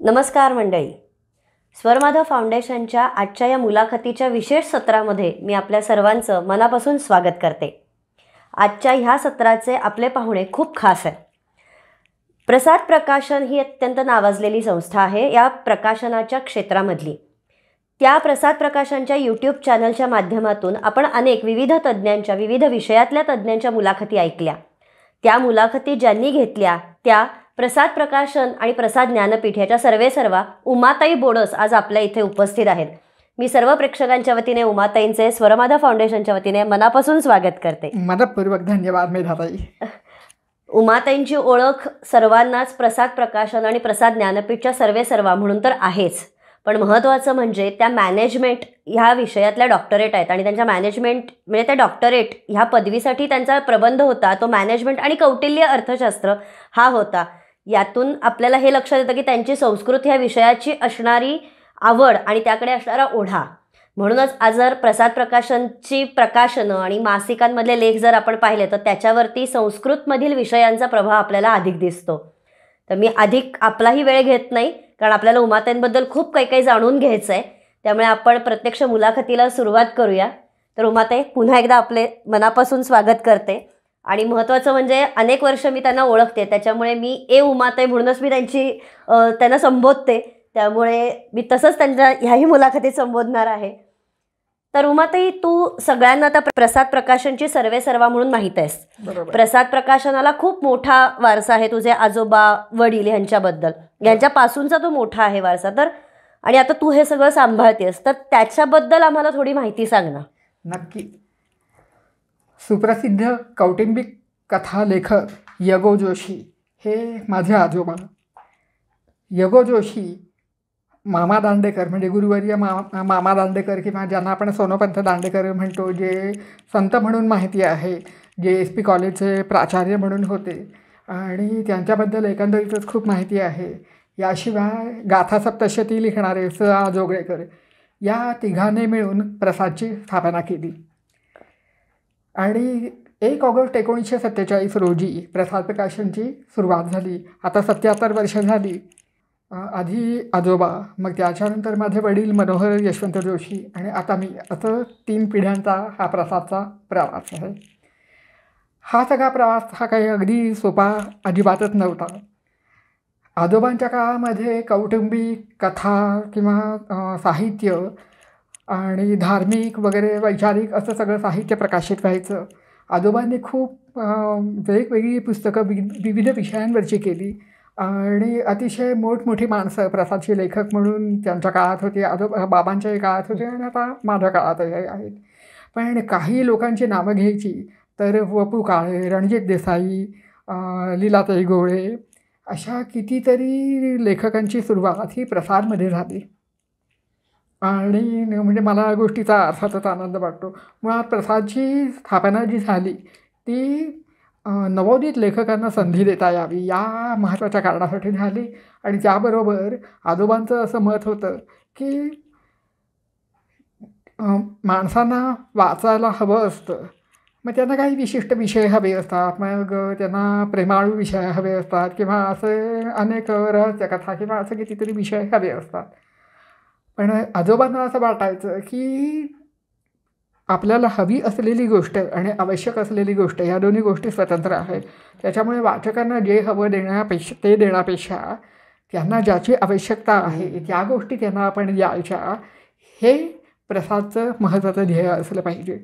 नमस्कार मंडळी. स्वरमाधव फाउंडेशनच्या आजच्या या मुलाखतीच्या विशेष सत्रामध्ये मी आपल्या सर्वांचं मनापासून स्वागत करते. आजच्या ह्या सत्राचे आपले पाहुणे खूप खास आहेत. प्रसाद प्रकाशन ही अत्यंत नावाजलेली संस्था आहे या प्रकाशनाच्या क्षेत्रामधली. त्या प्रसाद प्रकाशनच्या यूट्यूब चॅनलच्या माध्यमातून आपण अनेक विविध तज्ज्ञांच्या विविध विषयातल्या तज्ज्ञांच्या मुलाखती ऐकल्या. त्या मुलाखती ज्यांनी घेतल्या त्या प्रसाद प्रकाशन आणि प्रसाद ज्ञानपीठ याच्या सर्वेसर्वा उमाताई बोडस आज आपल्या इथे उपस्थित आहेत. मी सर्व प्रेक्षकांच्या वतीने उमाताईंचे स्वरमाधव फाउंडेशनच्या वतीने मनापासून स्वागत करते. मनपूर्वक धन्यवाद मेधाताई. उमाताईंची ओळख सर्वांनाच प्रसाद प्रकाशन आणि प्रसाद ज्ञानपीठच्या सर्वेसर्वा म्हणून तर आहेच, पण महत्त्वाचं म्हणजे त्या मॅनेजमेंट ह्या विषयातल्या डॉक्टरेट आहेत आणि त्यांच्या मॅनेजमेंट म्हणजे त्या डॉक्टरेट ह्या पदवीसाठी त्यांचा प्रबंध होता तो मॅनेजमेंट आणि कौटिल्य अर्थशास्त्र हा होता. यातून आपल्याला हे लक्षात येतं की त्यांची संस्कृत ह्या विषयाची असणारी आवड आणि त्याकडे असणारा ओढा. म्हणूनच आज जर प्रसाद प्रकाशनची प्रकाशनं आणि मासिकांमधले लेख जर आपण पाहिले तर त्याच्यावरती संस्कृतमधील विषयांचा प्रभाव आपल्याला अधिक दिसतो. तर मी अधिक आपलाही वेळ घेत नाही, कारण आपल्याला उमाताईंबद्दल खूप काही काही जाणून घ्यायचं आहे. त्यामुळे आपण प्रत्यक्ष मुलाखतीला सुरुवात करूया. तर उमाताई, पुन्हा एकदा आपले मनापासून स्वागत करते. आणि महत्त्वाचं म्हणजे अनेक वर्ष मी त्यांना ओळखते, त्याच्यामुळे मी उमाताई म्हणूनच मी त्यांना संबोधते. त्यामुळे मी तसंच त्यांच्या ह्याही मुलाखतीत संबोधणार आहे. तर उमाताई, तू सगळ्यांना आता प्रसाद प्रकाशनची सर्वेसर्वा म्हणून माहीत आहेस. प्रसाद प्रकाशनाला खूप मोठा वारसा आहे. तुझे आजोबा वडील यांच्याबद्दल यांच्यापासूनचा तो मोठा आहे वारसा. तर आणि आता तू हे सगळं सांभाळतेस, तर त्याच्याबद्दल आम्हाला थोडी माहिती सांग ना. नक्की. सुप्रसिद्ध कौटुंबिक कथा लेखक यगो जोशी हे माझे आजोबा. यगो जोशी मामा दांडेकर म्हणजे गुरुवर्य मामा दांडेकर किंवा ज्यांना आपण सोनोपंत दांडेकर म्हणतो, जे संत म्हणून माहिती आहे, जे SP कॉलेजचे प्राचार्य म्हणून होते आणि त्यांच्याबद्दल एकंदरीतच खूप माहिती आहे. याशिवाय गाथा सप्तशती लिखणारे जोगळेकर या तिघांनी मिळून प्रसादची स्थापना केली. आणि 1 ऑगस्ट 1947 रोजी प्रसाद प्रकाशनची सुरुवात झाली. आता 77 वर्ष झाली. आधी आजोबा, मग त्याच्यानंतर माझे वडील मनोहर यशवंत जोशी आणि आता मी, असं 3 पिढ्यांचा हा प्रसादचा प्रवास आहे. हा सगळा प्रवास हा काही अगदी सोपा अजिबातच नव्हता. आजोबांच्या काळामध्ये कौटुंबिक कथा किंवा साहित्य आणि धार्मिक वगैरे वैचारिक असं सगळं साहित्य प्रकाशित व्हायचं. आजोबांनी खूप वेगवेगळी पुस्तकं विविध विषयांवरची केली आणि अतिशय मोठमोठी माणसं प्रसादचे लेखक म्हणून त्यांच्या काळात होते, बाबांच्याही काळात होते आणि आता माझ्या काळातही आहेत. पण काही लोकांची नावं घ्यायची तर वपू काळे, रणजित देसाई, लीलाताई गोळे अशा कितीतरी लेखकांची सुरुवात ही प्रसादमध्ये झाली. आणि म्हणजे मला गोष्टीचा अर्थातच आनंद वाटतो. मुळात प्रसादची स्थापना जी झाली ती नवोदित लेखकांना संधी देता यावी या महत्त्वाच्या कारणासाठी झाली. आणि त्याबरोबर आजोबांचं असं मत होतं की माणसांना वाचायला हवं असतं, मग त्यांना काही विशिष्ट विषय हवे असतात, मग त्यांना प्रेमाळू विषय हवे असतात किंवा असे अनेक रहस्यकथा किंवा असं कितीतरी विषय हवे असतात. पण आजोबांना असं वाटायचं की आपल्याला हवी असलेली गोष्ट आणि आवश्यक असलेली गोष्ट या दोन्ही गोष्टी स्वतंत्र आहेत. त्याच्यामुळे वाचकांना जे हवं देण्यापेक्षा त्यांना ज्याची आवश्यकता आहे त्या गोष्टी त्यांना आपण द्यायच्या, हे प्रसादचं महत्त्वाचं ध्येय असलं पाहिजे.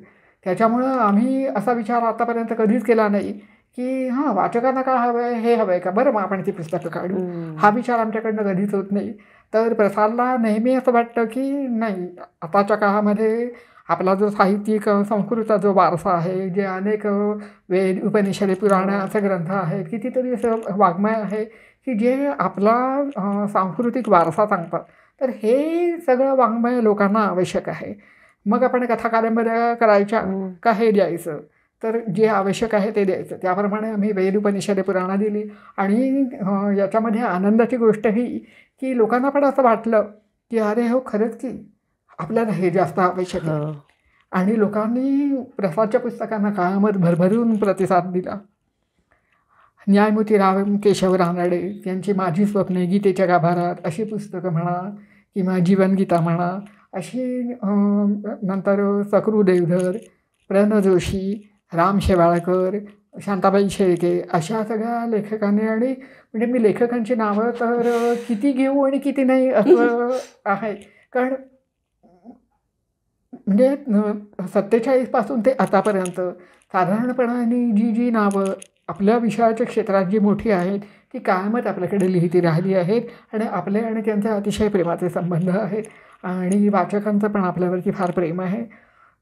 त्याच्यामुळं आम्ही असा विचार आतापर्यंत कधीच केला नाही की वाचकांना काय हवं आहे, हे हवं आहे का, बरं मग आपण ती पुस्तकं काढू, हा विचार आमच्याकडनं कधीच होत नाही. तर प्रसादला नेहमी असं वाटतं की नाही, आताच्या काळामध्ये आपला जो साहित्यिक संस्कृतचा जो वारसा आहे, जे अनेक वेद उपनिषदे पुराणं असे ग्रंथ आहेत, कितीतरी असं वाङ्मय आहे की जे आपला सांस्कृतिक वारसा सांगतात, तर हे सगळं वाङ्मय लोकांना आवश्यक आहे. मग आपण कथा कादंबऱ्या करायच्या का हे द्यायचं, तर जे आवश्यक आहे ते द्यायचं. त्याप्रमाणे आम्ही वेद उपनिषदे पुराणं दिली. आणि याच्यामध्ये आनंदाची गोष्ट ही की लोकांना पण असं वाटलं की अरे हो, खरंच की आपल्याला हे जास्त आवश्यक आहे. आणि लोकांनी प्रसादच्या पुस्तकांना काळामध्ये भरभरून प्रतिसाद दिला. न्यायमूर्ती राम केशव रानडे यांची माझी स्वप्ने, गीतेच्या गाभारात अशी पुस्तकं म्हणा किंवा जीवनगीता म्हणा, अशी नंतर सकृ देवधर, प्र न जोशी, राम शेवाळकर, शांताबाई शेळके अशा सगळ्या लेखकांनी, आणि म्हणजे मी लेखकांची नावं तर किती घेऊ आणि किती नाही असं आहे. कारण म्हणजे 47पासून ते आतापर्यंत साधारणपणाने जी नावं आपल्या विषयाच्या क्षेत्रात जी मोठी आहेत ती कायमच आपल्याकडे लिहिती राहिली आहेत, आणि आपले आणि त्यांचे अतिशय प्रेमाचे संबंध आहेत, आणि वाचकांचं पण आपल्यावरती फार प्रेम आहे.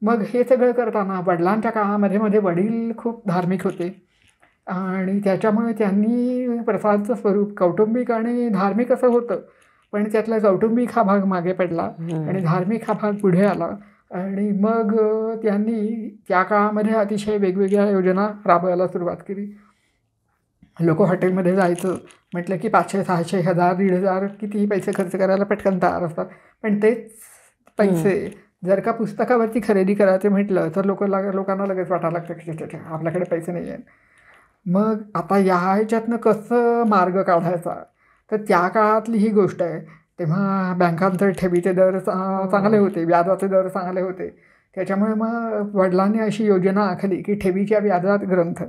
मग हे सगळं करताना वडिलांच्या काळामध्ये वडील खूप धार्मिक होते, आणि त्याच्यामुळे त्यांनी प्रसादचं स्वरूप कौटुंबिक आणि धार्मिक असं होतं, पण त्यातला कौटुंबिक हा भाग मागे पडला आणि धार्मिक हा भाग पुढे आला. आणि मग त्यांनी त्या काळामध्ये अतिशय वेगवेगळ्या योजना राबवायला सुरुवात केली. लोक हॉटेलमध्ये जायचं म्हटलं की 500, 600, 1000, 1500 कितीही पैसे खर्च करायला पटकन तयार असतात, पण तेच पैसे जर का पुस्तकावरती खरेदी करायचे म्हटलं तर लोकांना लगेच वाटायला लागतं की आपल्याकडे पैसे नाही आहेत. मग आता या ह्याच्यातनं कसं मार्ग काढायचा, तर त्या काळातली ही गोष्ट आहे. तेव्हा बँकांचे ठेवीचे दर चांगले होते, व्याजाचे दर चांगले होते, त्याच्यामुळे मग वडिलांनी अशी योजना आखली की ठेवीच्या व्याजात ग्रंथ.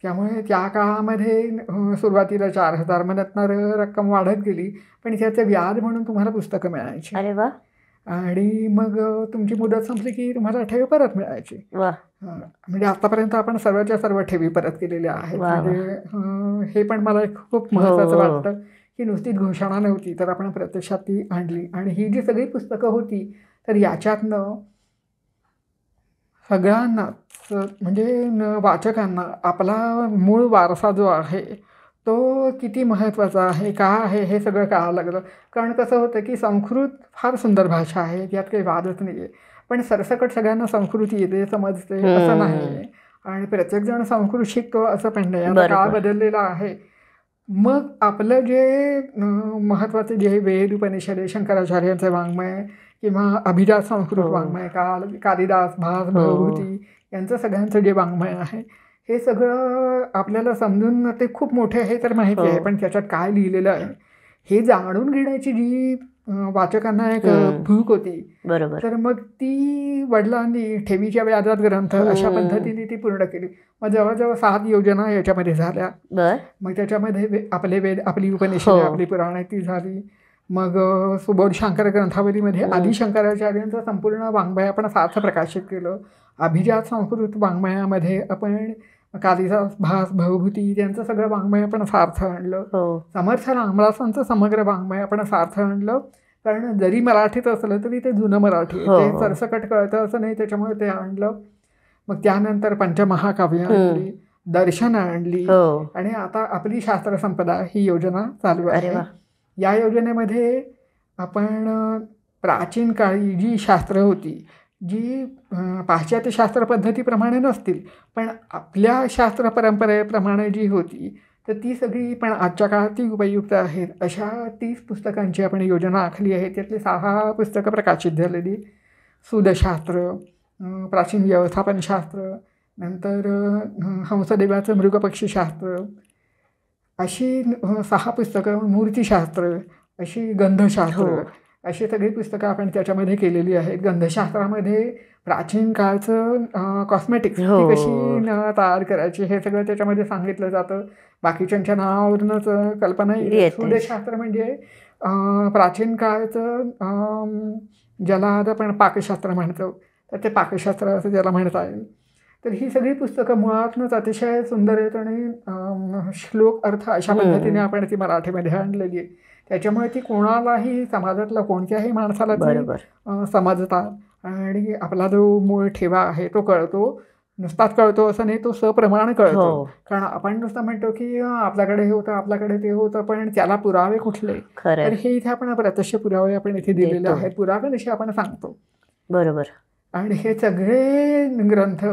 त्यामुळे त्या काळामध्ये सुरुवातीला 4000 म्हणतणार रक्कम वाढत गेली, पण त्याचं व्याज म्हणून तुम्हाला पुस्तकं मिळायची. अरे वा. आणि मग तुमची मुदत संपली की तुम्हाला ठेवी परत मिळायची. म्हणजे आतापर्यंत आपण सर्वच्या सर्व ठेवी परत केलेल्या आहेत. म्हणजे हे पण मला खूप महत्त्वाचं वाटतं की नुसतीच घोषणा नव्हती, तर आपण प्रत्यक्षात ती आणली. आणि ही जी सगळी पुस्तकं होती तर याच्यातनं सगळ्यांनाच म्हणजे वाचकांना आपला मूळ वारसा जो आहे तो किती महत्त्वाचा आहे, का आहे, हे सगळं कळायला लागलं. कारण कसं होतं की संस्कृत फार सुंदर भाषा आहे, यात काही वादच नाही आहे, पण सरसकट सगळ्यांना संस्कृत येते, समजते असं नाही, आणि प्रत्येकजण संस्कृत शिकतो असं पण नाही. आता काळ बदललेला आहे. मग आपलं जे महत्त्वाचे जे वेद, उपनिषदे, शंकराचार्यांचे वाङ्मय किंवा अभिजात संस्कृत वाङ्मय, कालिदास, भास, भवभूती यांचं सगळ्यांचं जे वाङ्मय आहे हे सगळं आपल्याला समजून ते खूप मोठे आहे तर माहिती आहे, पण त्याच्यात काय लिहिलेलं आहे हे जाणून घेण्याची जी वाचकांना एक भूक होती, बरोबर, तर मग ती वडिलांनी ठेवीच्या व्याजात ग्रंथ अशा पद्धतीने ती पूर्ण केली. मग जवळजवळ 7 योजना याच्यामध्ये झाल्या. मग त्याच्यामध्ये आपले वेद, आपली उपनिषदे, आपली पुराणे ती झाली. मग सुबोध शंकर ग्रंथावलीमध्ये आदि शंकराचार्यांचं संपूर्ण वाङ्मय आपण सार्थ प्रकाशित केलं. अभिजात संस्कृत वाङ्मयामध्ये आपण कालिदास, भास, भवभूती यांचं सगळं वाङ्मय आपण सार्थ आणलं. समर्थ रामदासांचं समग्र वाङ्मय आपण सार्थ आणलं, कारण जरी मराठीत असलं तरी ते जुनं मराठी ते सरसकट कळतं असं नाही, त्याच्यामुळे ते आणलं. मग त्यानंतर पंचमहाकाव्य आणली, दर्शन आणली, आणि आता आपली शास्त्र संपदा ही योजना चालू आहे. या योजनेमध्ये आपण प्राचीन काळी जी शास्त्र होती, जी पाश्चात्य शास्त्र पद्धतीप्रमाणे नसतील पण आपल्या शास्त्र परंपरेप्रमाणे जी होती, तर ती सगळी पण आजच्या काळात ती उपयुक्त आहेत. अशा 30 पुस्तकांची आपण योजना आखली आहे. त्यातली 6 पुस्तकं प्रकाशित झालेली. सूदशास्त्र, प्राचीन व्यवस्थापनशास्त्र, नंतर हंसदेवाचं मृगपक्षीशास्त्र, अशी 6 पुस्तकं, मूर्तिशास्त्र, अशी गंधशास्त्र, अशी सगळी पुस्तकं आपण त्याच्यामध्ये केलेली आहेत. गंधशास्त्रामध्ये प्राचीन काळचं कॉस्मेटिक्स ती कशी तयार करायची हे सगळं त्याच्यामध्ये सांगितलं जातं. बाकीच्यांच्या नावावरूनच कल्पना येते. सूदशास्त्र म्हणजे प्राचीन काळचं ज्याला आपण पाकशास्त्र म्हणतो, तर ते पाकशास्त्र असं ज्याला म्हणता येईल. तर ही सगळी पुस्तकं मुळातूनच अतिशय सुंदर आहेत, आणि श्लोक अर्थ अशा पद्धतीने आपण ती मराठीमध्ये आणलेली आहे. त्याच्यामुळे ती कोणालाही, समाजातल्या कोणत्याही माणसाला ती समजतात, आणि आपला जो मूळ ठेवा आहे तो कळतो. नुसताच कळतो असं नाही, तो सप्रमाण कळतो. कारण आपण नुसतं म्हणतो की आपल्याकडे हे होतं, आपल्याकडे ते होतं, पण त्याला पुरावे कुठले, तर हे इथे आपण प्रत्यक्ष पुरावे आपण इथे दिलेले आहेत. पुरावे जसे आपण सांगतो, बरोबर. आणि हे सगळे ग्रंथ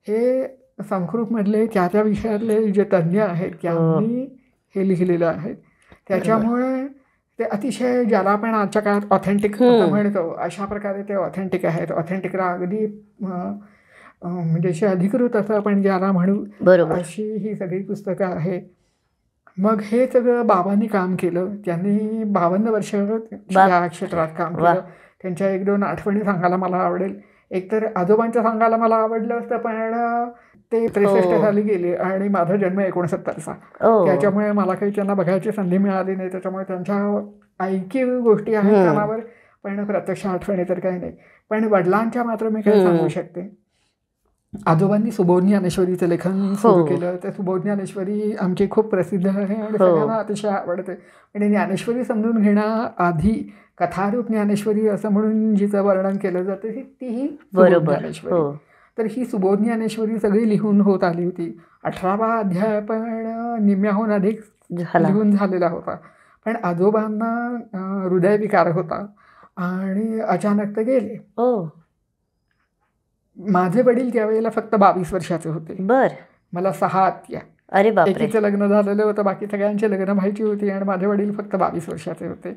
हे संस्कृतमधले त्या विषयातले जे तज्ज्ञ आहेत त्यांनी हे लिहिलेलं आहे. त्याच्यामुळे ते अतिशय, ज्याला आपण आजच्या काळात ऑथेंटिक म्हणतो, अशा प्रकारे ते ऑथेंटिक आहेत. ऑथेंटिकला अगदी म्हणजे अशी अधिकृत असं आपण ज्याला म्हणू बरोबर. अशी ही सगळी पुस्तकं आहेत. मग हे सगळं बाबांनी काम केलं. त्यांनी 52 वर्ष या क्षेत्रात काम वा. केलं. त्यांच्या 1-2 आठवणी सांगायला मला आवडेल. एकतर आजोबांचं सांगायला मला आवडलं असतं, पण ते 63 साली गेले आणि माझा जन्म 69चा. त्याच्यामुळे मला काही त्यांना बघायची संधी मिळाली नाही. त्याच्यामुळे त्यांच्या ऐकीव गोष्टी आहेत कानावर, पण प्रत्यक्ष आठवणी तर काही नाही. पण वडिलांच्या मात्र मी काही सांगू शकते. आजोबांनी सुबोध ज्ञानेश्वरीचं लेखन सुरू केलं. तर सुबोध ज्ञानेश्वरी आमची खूप प्रसिद्ध आहे आणि सगळ्यांना अतिशय आवडते. आणि ज्ञानेश्वरी समजून घेण्याआधी कथारूप ज्ञानेश्वरी असं म्हणून जिचं वर्णन केलं जातं तीही सुबोध ज्ञानेश्वरी. तर ही सुबोध ज्ञानेश्वरी सगळी लिहून होत आली होती. 18वा अध्याय पण निम्म्याहून अधिक लिहून झालेला होता. पण आजोबांना हृदयविकार होता आणि अचानक ते गेले. माझे वडील त्यावेळेला फक्त 22 वर्षाचे होते. मला 6 आत्या. अरे बापरे. एकीचं लग्न झालेलं होतं, बाकी सगळ्यांची लग्न व्हायची होती आणि माझे वडील फक्त 22 वर्षाचे होते.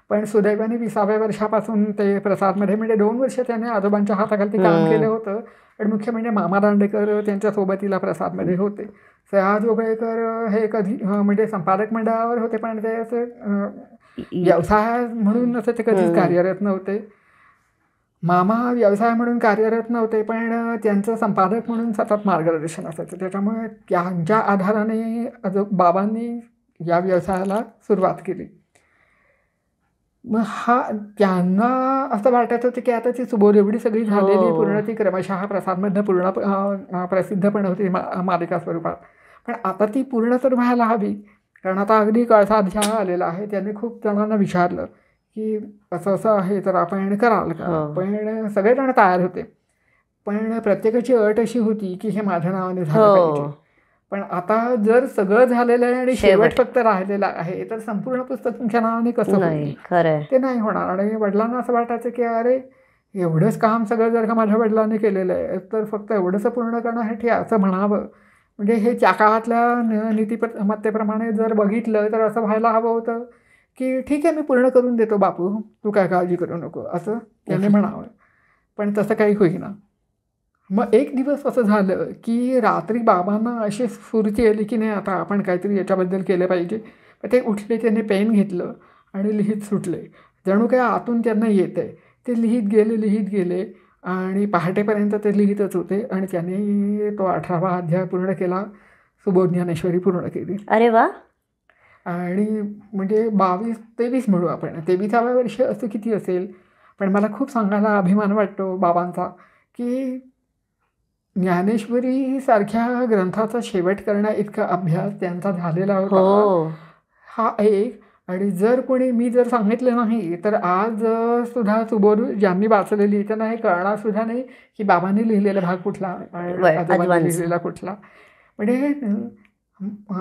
पण सुदैवाने 20व्या वर्षापासून ते प्रसादमध्ये, म्हणजे 2 वर्ष त्याने आजोबांच्या हाताखाली काम केलं होतं. आणि मुख्य म्हणजे मामा दांडेकर त्यांच्या सोबतीला प्रसादमध्ये होते. सयाज ओगळेकर हे कधी म्हणजे संपादक मंडळावर होते, पण ते असं व्यवसाय म्हणून असं ते कधीच कार्यरत नव्हते. मामा व्यवसाय म्हणून कार्यरत नव्हते, पण त्यांचं संपादक म्हणून सतत मार्गदर्शन असायचं. त्याच्यामुळे त्यांच्या आधाराने बाबांनी या व्यवसायाला सुरुवात केली. मग त्यांना असं वाटत होतं की आता ती सुबोध एवढी सगळी झालेली पूर्ण, ती क्रमशः प्रसादमधनं पूर्ण प्रसिद्ध पण होती मालिका स्वरूपात. पण आता ती पूर्ण तर व्हायला हवी, कारण आता अगदी कळसाध्याय आलेला आहे. त्यांनी खूप जणांना विचारलं की असं असं आहे तर आपण कराल का. पण सगळेजण तयार होते, पण प्रत्येकाची अट अशी होती की हे माझ्या नावाने झालं पाहिजे. पण आता जर सगळं झालेलं आहे आणि शेवट फक्त राहिलेला आहे तर संपूर्ण पुस्तक तुमच्या नावाने कसं होईल, ते नाही होणार. आणि वडिलांना असं वाटायचं की अरे एवढंच काम सगळं जर का माझ्या वडिलांनी केलेलं आहे तर फक्त एवढंसं पूर्ण करण्यासाठी असं म्हणावं. म्हणजे हे त्या काळातल्या नीतिमत्तेप्रमाणे जर बघितलं तर असं व्हायला हवं होतं की ठीक आहे मी पूर्ण करून देतो बापू, तू काय काळजी करू नको, असं त्याने म्हणावं. पण तसं काही होईना. मग एक दिवस असं झालं की रात्री बाबांना अशी स्फूर्ती आली की नाही आता आपण काहीतरी याच्याबद्दल केलं पाहिजे. ते उठले, त्याने पेन घेतलं आणि लिहित सुटले. जणू काय आतून त्यांना येत आहे. ते लिहित गेले आणि पहाटेपर्यंत ते लिहितच होते. आणि त्याने तो 18वा अध्याय पूर्ण केला. सुबोध ज्ञानेश्वरी पूर्ण केली. अरे वा. आणि म्हणजे 22-23 म्हणू आपण, 23व्या वर्ष असं किती असेल. पण मला खूप सांगायला अभिमान वाटतो बाबांचा की ज्ञानेश्वरी सारख्या ग्रंथाचा शेवट करण्या इतका अभ्यास त्यांचा झालेला होता. हा एक. आणि जर कोणी मी जर सांगितलं नाही तर आज सुद्धा सुबोध ज्यांनी वाचलेली त्यांना हे कळणार सुद्धा नाही की बाबांनी लिहिलेला भाग कुठला, आजोबांनी लिहिलेला कुठला. म्हणजे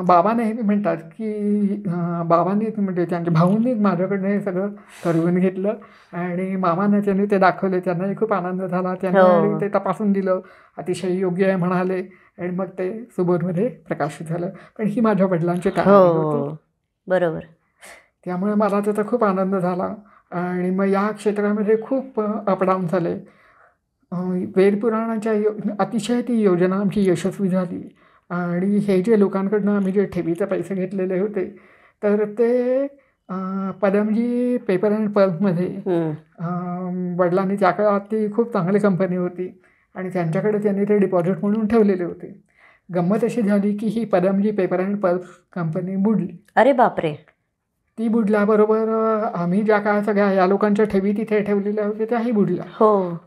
बाबा नेहमी म्हणतात की बाबांनीच म्हणजे त्यांच्या भाऊंनीच माझ्याकडनं हे सगळं ठरवून घेतलं आणि मामाने त्यांनी ते दाखवले. त्यांनाही खूप आनंद झाला. त्यांनी ते तपासून दिलं, अतिशय योग्य आहे म्हणाले आणि मग ते सुबोधमध्ये प्रकाशित झालं. पण ही माझ्या वडिलांची तयारी होती. बरोबर. त्यामुळे मला त्याचा खूप आनंद झाला. आणि मग या क्षेत्रामध्ये खूप अपडाऊन झाले. वेदपुराणाच्या अतिशय ती योजना आमची यशस्वी झाली. आणि हे जे लोकांकडनं आम्ही जे ठेवीचे पैसे घेतलेले होते तर ते पदमजी पेपर अँड पल्पमध्ये वडिलांनी, त्या काळात ती खूप चांगली कंपनी होती आणि त्यांच्याकडे त्यांनी ते डिपॉझिट म्हणून ठेवलेले होते. गंमत अशी झाली की ही Padamjee paper and pulp company बुडली. अरे बापरे. ती बुडल्याबरोबर आम्ही ज्या काय सगळ्या या लोकांच्या ठेवी तिथे ठेवलेल्या होत्या त्याही बुडल्या.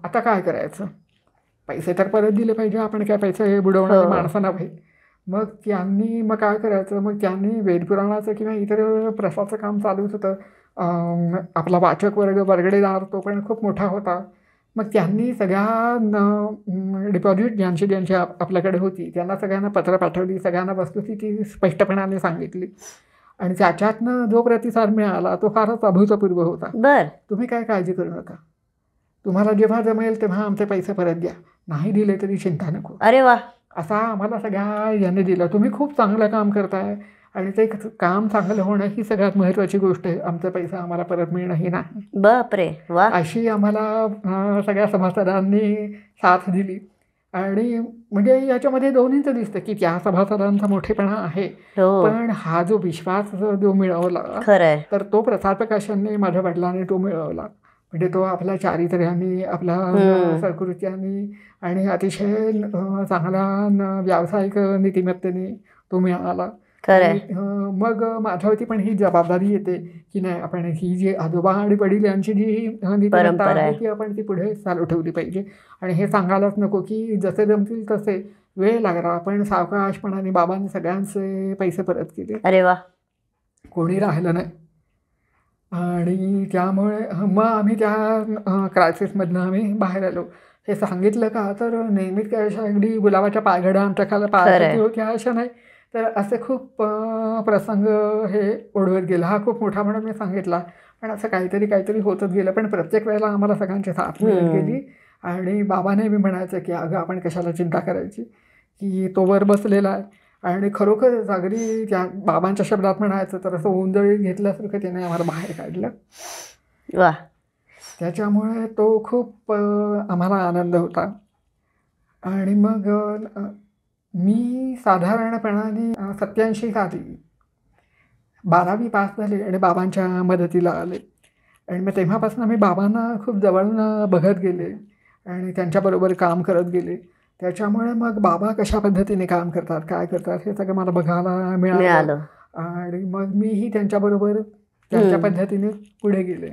आता काय करायचं, पैसे तर परत दिले पाहिजे, आपण काय पैसे बुडवणारी माणसं नव्हे. मग काय करायचं, मग त्यांनी वेदपुराणाचं किंवा इतर प्रसाचं काम चालूच होतं. आपला वाचक वर्ग वर्गडेदार तो पण खूप मोठा होता. मग त्यांनी सगळ्या डिपॉझिट ज्यांची आपल्याकडे होती त्यांना सगळ्यांना पत्र पाठवली, सगळ्यांना वस्तुस्थिती स्पष्टपणाने सांगितली. आणि त्याच्यातनं जो प्रतिसाद मिळाला तो फारच अभूतपूर्व होता. तुम्ही काय काळजी करू नका, तुम्हाला जेव्हा जमेल तेव्हा आमचे पैसे परत द्या, नाही दिले तरी चिंता नको. अरे वा. असा आम्हाला सगळ्या यांनी दिलं. तुम्ही खूप चांगलं काम करताय आणि ते काम चांगलं होणं ही सगळ्यात महत्त्वाची गोष्ट आहे. आमचा पैसा आम्हाला परत मिळणं ही नाही. बापरे. वा. अशी आम्हाला सगळ्या सभासदांनी साथ दिली. आणि म्हणजे याच्यामध्ये दोन्हीचं दिसतं की त्या सभासदांचा मोठेपणा आहे, हो पण हा जो विश्वास जो मिळवला खरंय. तर तो प्रसार प्रकाशनने माझ्या वडिलांनी तो मिळवला. म्हणजे तो आपल्या चारित्र्याने, आपल्या संस्कृत्याने आणि अतिशय चांगला व्यावसायिक नीतिमत्तेने तो मिळाला. खरंय. मग माझ्यावरती पण ही जबाबदारी येते की नाही, आपण ही जी आजोबा आणि वडील यांची जी नीतिमत्ता परंपरा आहे आहे. ती आपण ती पुढे चालू ठेवली पाहिजे. आणि हे सांगायलाच नको की जसे जमतील तसे वेळ लागला, पण सावकाशपणाने बाबांनी सगळ्यांचे पैसे परत केले, अरे वा. कोणी राहिलं नाही. आणि त्यामुळे मग आम्ही त्या क्रायसिसमधनं आम्ही बाहेर आलो. हे सांगितलं का तर नेहमीच काय अशा अगदी गुलाबाच्या पायघड्या आमच्या खाली पायाखाली होत्या अशा नाही, तर असे खूप प्रसंग हे ओढवत गेला. हा खूप मोठा म्हणून मी सांगितला, पण असं काहीतरी होतच गेलं. पण प्रत्येक वेळेला आम्हाला सगळ्यांची साथ मिळत गेली. आणि बाबाने मी म्हणायचं की अगं आपण कशाला चिंता करायची, की तो वर बसलेला आहे. आणि खरोखर अगदी त्या बाबांच्या शब्दात म्हणायचं तर असं ओंजळी घेतल्यासारखं त्याने आम्हाला बाहेर काढलं. वा. त्याच्यामुळे तो खूप आम्हाला आनंद होता. आणि मग मी साधारणपणाने 87 साली 12वी पास झाले आणि बाबांच्या मदतीला आले. आणि मग तेव्हापासून मी बाबांना खूप जवळून बघत गेले आणि त्यांच्याबरोबर काम करत गेले. त्याच्यामुळे मग बाबा कशा पद्धतीने काम करतात, काय करतात हे सगळं मला बघायला मिळालं. आणि मग मीही त्यांच्याबरोबर त्यांच्या पद्धतीने पुढे गेले.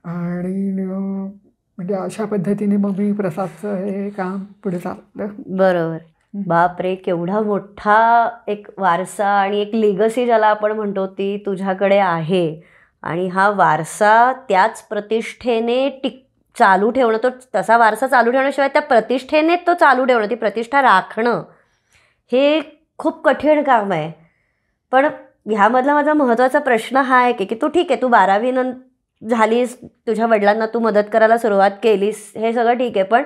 आणि म्हणजे अशा पद्धतीने मग मी प्रसादचं हे काम पुढे चाललं. बरोबर. बापरे, केवढा मोठा एक वारसा आणि एक लिगसी ज्याला आपण म्हणतो ती तुझ्याकडे आहे. आणि हा वारसा त्याच प्रतिष्ठेने चालू ठेवणं, तो तसा वारसा चालू ठेवण्याशिवाय त्या प्रतिष्ठेने तो चालू ठेवणं, ती प्रतिष्ठा राखणं हे खूप कठीण काम आहे. पण ह्यामधला माझा महत्त्वाचा प्रश्न हा आहे की तू ठीक आहे, तू 12वी झालीस, तुझ्या वडिलांना तू मदत करायला सुरुवात केलीस, हे सगळं ठीक आहे, पण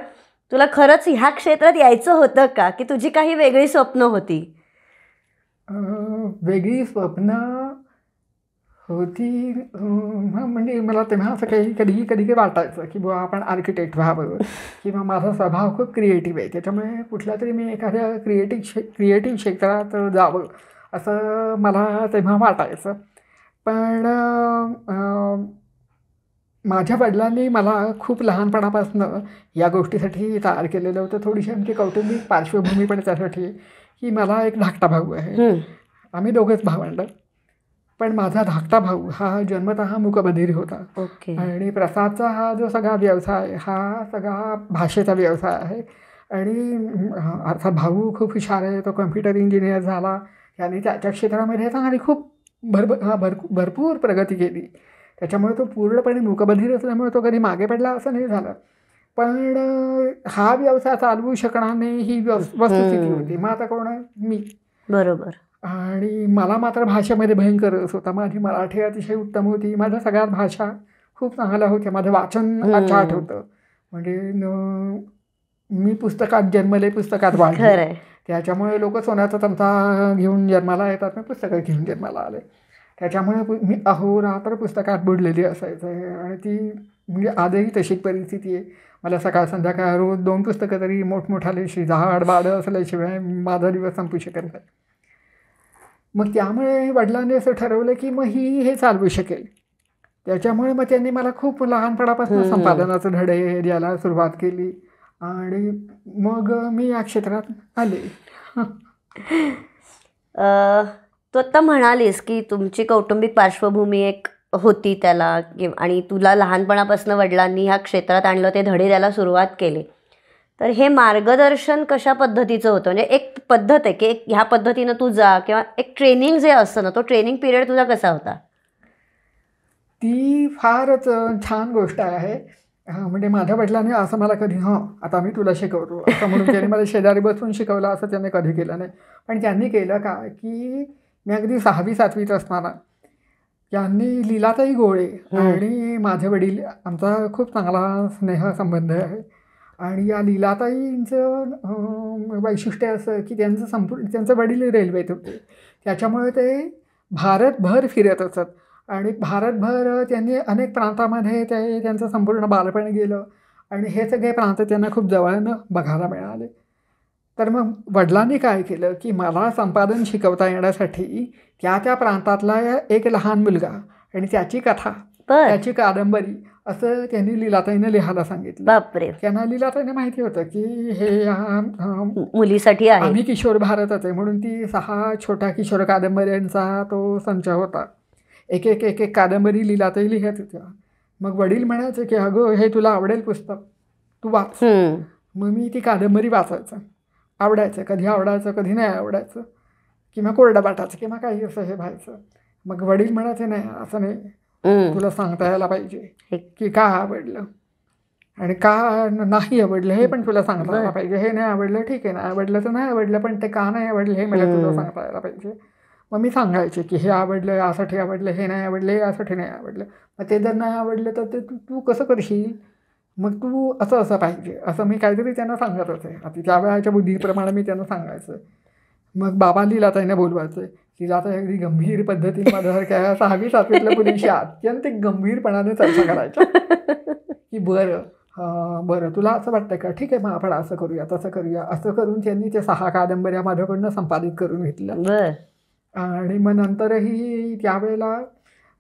तुला खरंच ह्या क्षेत्रात यायचं होतं का, की तुझी काही वेगळी स्वप्न होती? वेगळी स्वप्न होती म्हणजे मला तेव्हा असं कधी वाटायचं की बुवा आपण आर्किटेक्ट व्हावं, किंवा माझा स्वभाव खूप क्रिएटिव्ह आहे, त्याच्यामुळे कुठल्या तरी मी एखाद्या क्रिएटिव्ह क्षेत्रात जावं असं मला तेव्हा वाटायचं. पण माझ्या वडिलांनी मला खूप लहानपणापासून या गोष्टीसाठी तयार केलेलं होतं. थोडीशी आमची कौटुंबिक पार्श्वभूमी पण त्यासाठी, की मला एक धाकटा भाऊ आहे. आम्ही दोघंच भावंड. पण माझा धाकटा भाऊ हा जन्मतः मूकबधीर होता. आणि प्रसादचा हा जो सगळा व्यवसाय हा सगळा भाषेचा व्यवसाय आहे. आणि अर्थात भाऊ खूप हुशार आहे, तो कम्प्युटर इंजिनियर झाला. त्याने त्याच्या क्षेत्रामध्ये चांगली खूप भरपूर प्रगती केली. त्याच्यामुळे तो पूर्णपणे मूकबधीर असल्यामुळे तो कधी मागे पडला असं नाही झालं. पण हा व्यवसाय चालवू शकणार नाही ही वस्तुस्थिती होती. मग आता कोण आहे? मी. बरोबर. आणि मला मात्र भाषेमध्ये भयंकर रस होता. माझी मराठी अतिशय उत्तम होती, माझ्या सगळ्यात भाषा खूप चांगल्या होत्या, माझं वाचन अचाट होतं. म्हणजे मी पुस्तकात जन्मले, पुस्तकात वाढले. त्याच्यामुळे लोक सोन्याचा चमचा घेऊन जन्माला येतात, मी पुस्तकं घेऊन जन्माला आले. त्याच्यामुळे मी अहोरात्र पुस्तकात बुडलेली असायचं. आणि ती म्हणजे आजही तशी परिस्थिती आहे. मला सकाळ संध्याकाळ रोज 2 पुस्तकं तरी मोठमोठाले झाड बाडं असल्याशिवाय माझा दिवस संपू शकत नाही. मग त्यामुळे वडिलांनी असं ठरवलं की मग हे चालवू शकेल. त्याच्यामुळे मग त्यांनी मला खूप लहानपणापासून संपादनाचे धडे द्यायला सुरुवात केली. आणि मग मी या क्षेत्रात आले. तू आत्ता म्हणालीस की तुमची कौटुंबिक पार्श्वभूमी एक होती त्याला, आणि तुला लहानपणापासून वडिलांनी ह्या क्षेत्रात आणलं, ते धडे द्यायला सुरुवात केली. तर हे मार्गदर्शन कशा पद्धतीचं होतं? म्हणजे एक पद्धत आहे की एक ह्या पद्धतीनं तू जा, किंवा एक ट्रेनिंग जे असतं ना, तो ट्रेनिंग पिरियड तुझा कसा होता? ती फारच छान गोष्ट आहे. म्हणजे माझ्या वडिलांनी असं मला कधी आता मी तुला शिकवतो असं म्हणून त्यांनी मला शेजारी बसून शिकवलं असं त्यांनी कधी केलं नाही. पण त्यांनी केलं का की मी अगदी 6वी-7वीत असताना त्यांनी लीलाताई गोळे आणि माझे वडील, आमचा खूप चांगला स्नेहसंबंध आहे. आणि या लीलाताईंचं वैशिष्ट्य असं की त्यांचं वडील रेल्वेत होते. त्याच्यामुळे ते भारतभर फिरत असत. आणि भारतभर त्यांनी अनेक प्रांतामध्ये त्यांचं संपूर्ण बालपण गेलं. आणि हे सगळे प्रांत त्यांना खूप जवळनं बघायला मिळाले. तर मग वडिलांनी काय केलं की मला संपादन शिकवता येण्यासाठी त्या प्रांतातला एक लहान मुलगा आणि त्याची कथा, त्याची कादंबरी असं त्यांनी लीलाताईनं लिहायला सांगितलं. बापरे. त्यांना लीलाताईने माहिती होतं की हे मुलीसाठी आहे. आम्ही किशोर भारतच आहे म्हणून ती 6 छोट्या किशोर कादंबऱ्यांचा तो संच होता. एक एक एक एक कादंबरी लीलाताई लिहत होत्या. मग वडील म्हणायचे की अगं हे तुला आवडेल पुस्तक, तू वाच. मग मी ती कादंबरी वाचायचं. आवडायचं, कधी आवडायचं कधी नाही आवडायचं, किंवा कोरडं वाटायचं किंवा काही असं हे व्हायचं. मग वडील म्हणायचे नाही असं नाही, तुला सांगता यायला पाहिजे की का आवडलं आणि का नाही आवडलं हे पण तुला सांगता यायला पाहिजे. हे नाही आवडलं ठीक आहे, नाही आवडलं तर नाही आवडलं, पण ते का नाही आवडलं हे मला तुला सांगता यायला पाहिजे. मग मी सांगायचे की हे आवडलं यासाठी आवडलं, हे नाही आवडलं यासाठी नाही आवडलं. मग ते जर नाही आवडलं तर ते तू कसं करशील, मग तू असं पाहिजे असं मी काहीतरी त्यांना सांगत होते. आता त्या वेळाच्या बुद्धीप्रमाणे मी त्यांना सांगायचं. मग बाबा लीलाताईने बोलवायचं. लीलाताई अगदी गंभीर पद्धतीने माझ्यासारख्या 6वी 7वीतल्या मुलींशी अत्यंत गंभीरपणाने चर्चा करायच्या की बरं तुला असं वाटतं का, ठीक आहे मग आपण असं करूया तसं करूया. असं करून त्यांनी ते 6 कादंबऱ्या माझ्याकडनं संपादित करून घेतल्या. आणि मग नंतरही त्यावेळेला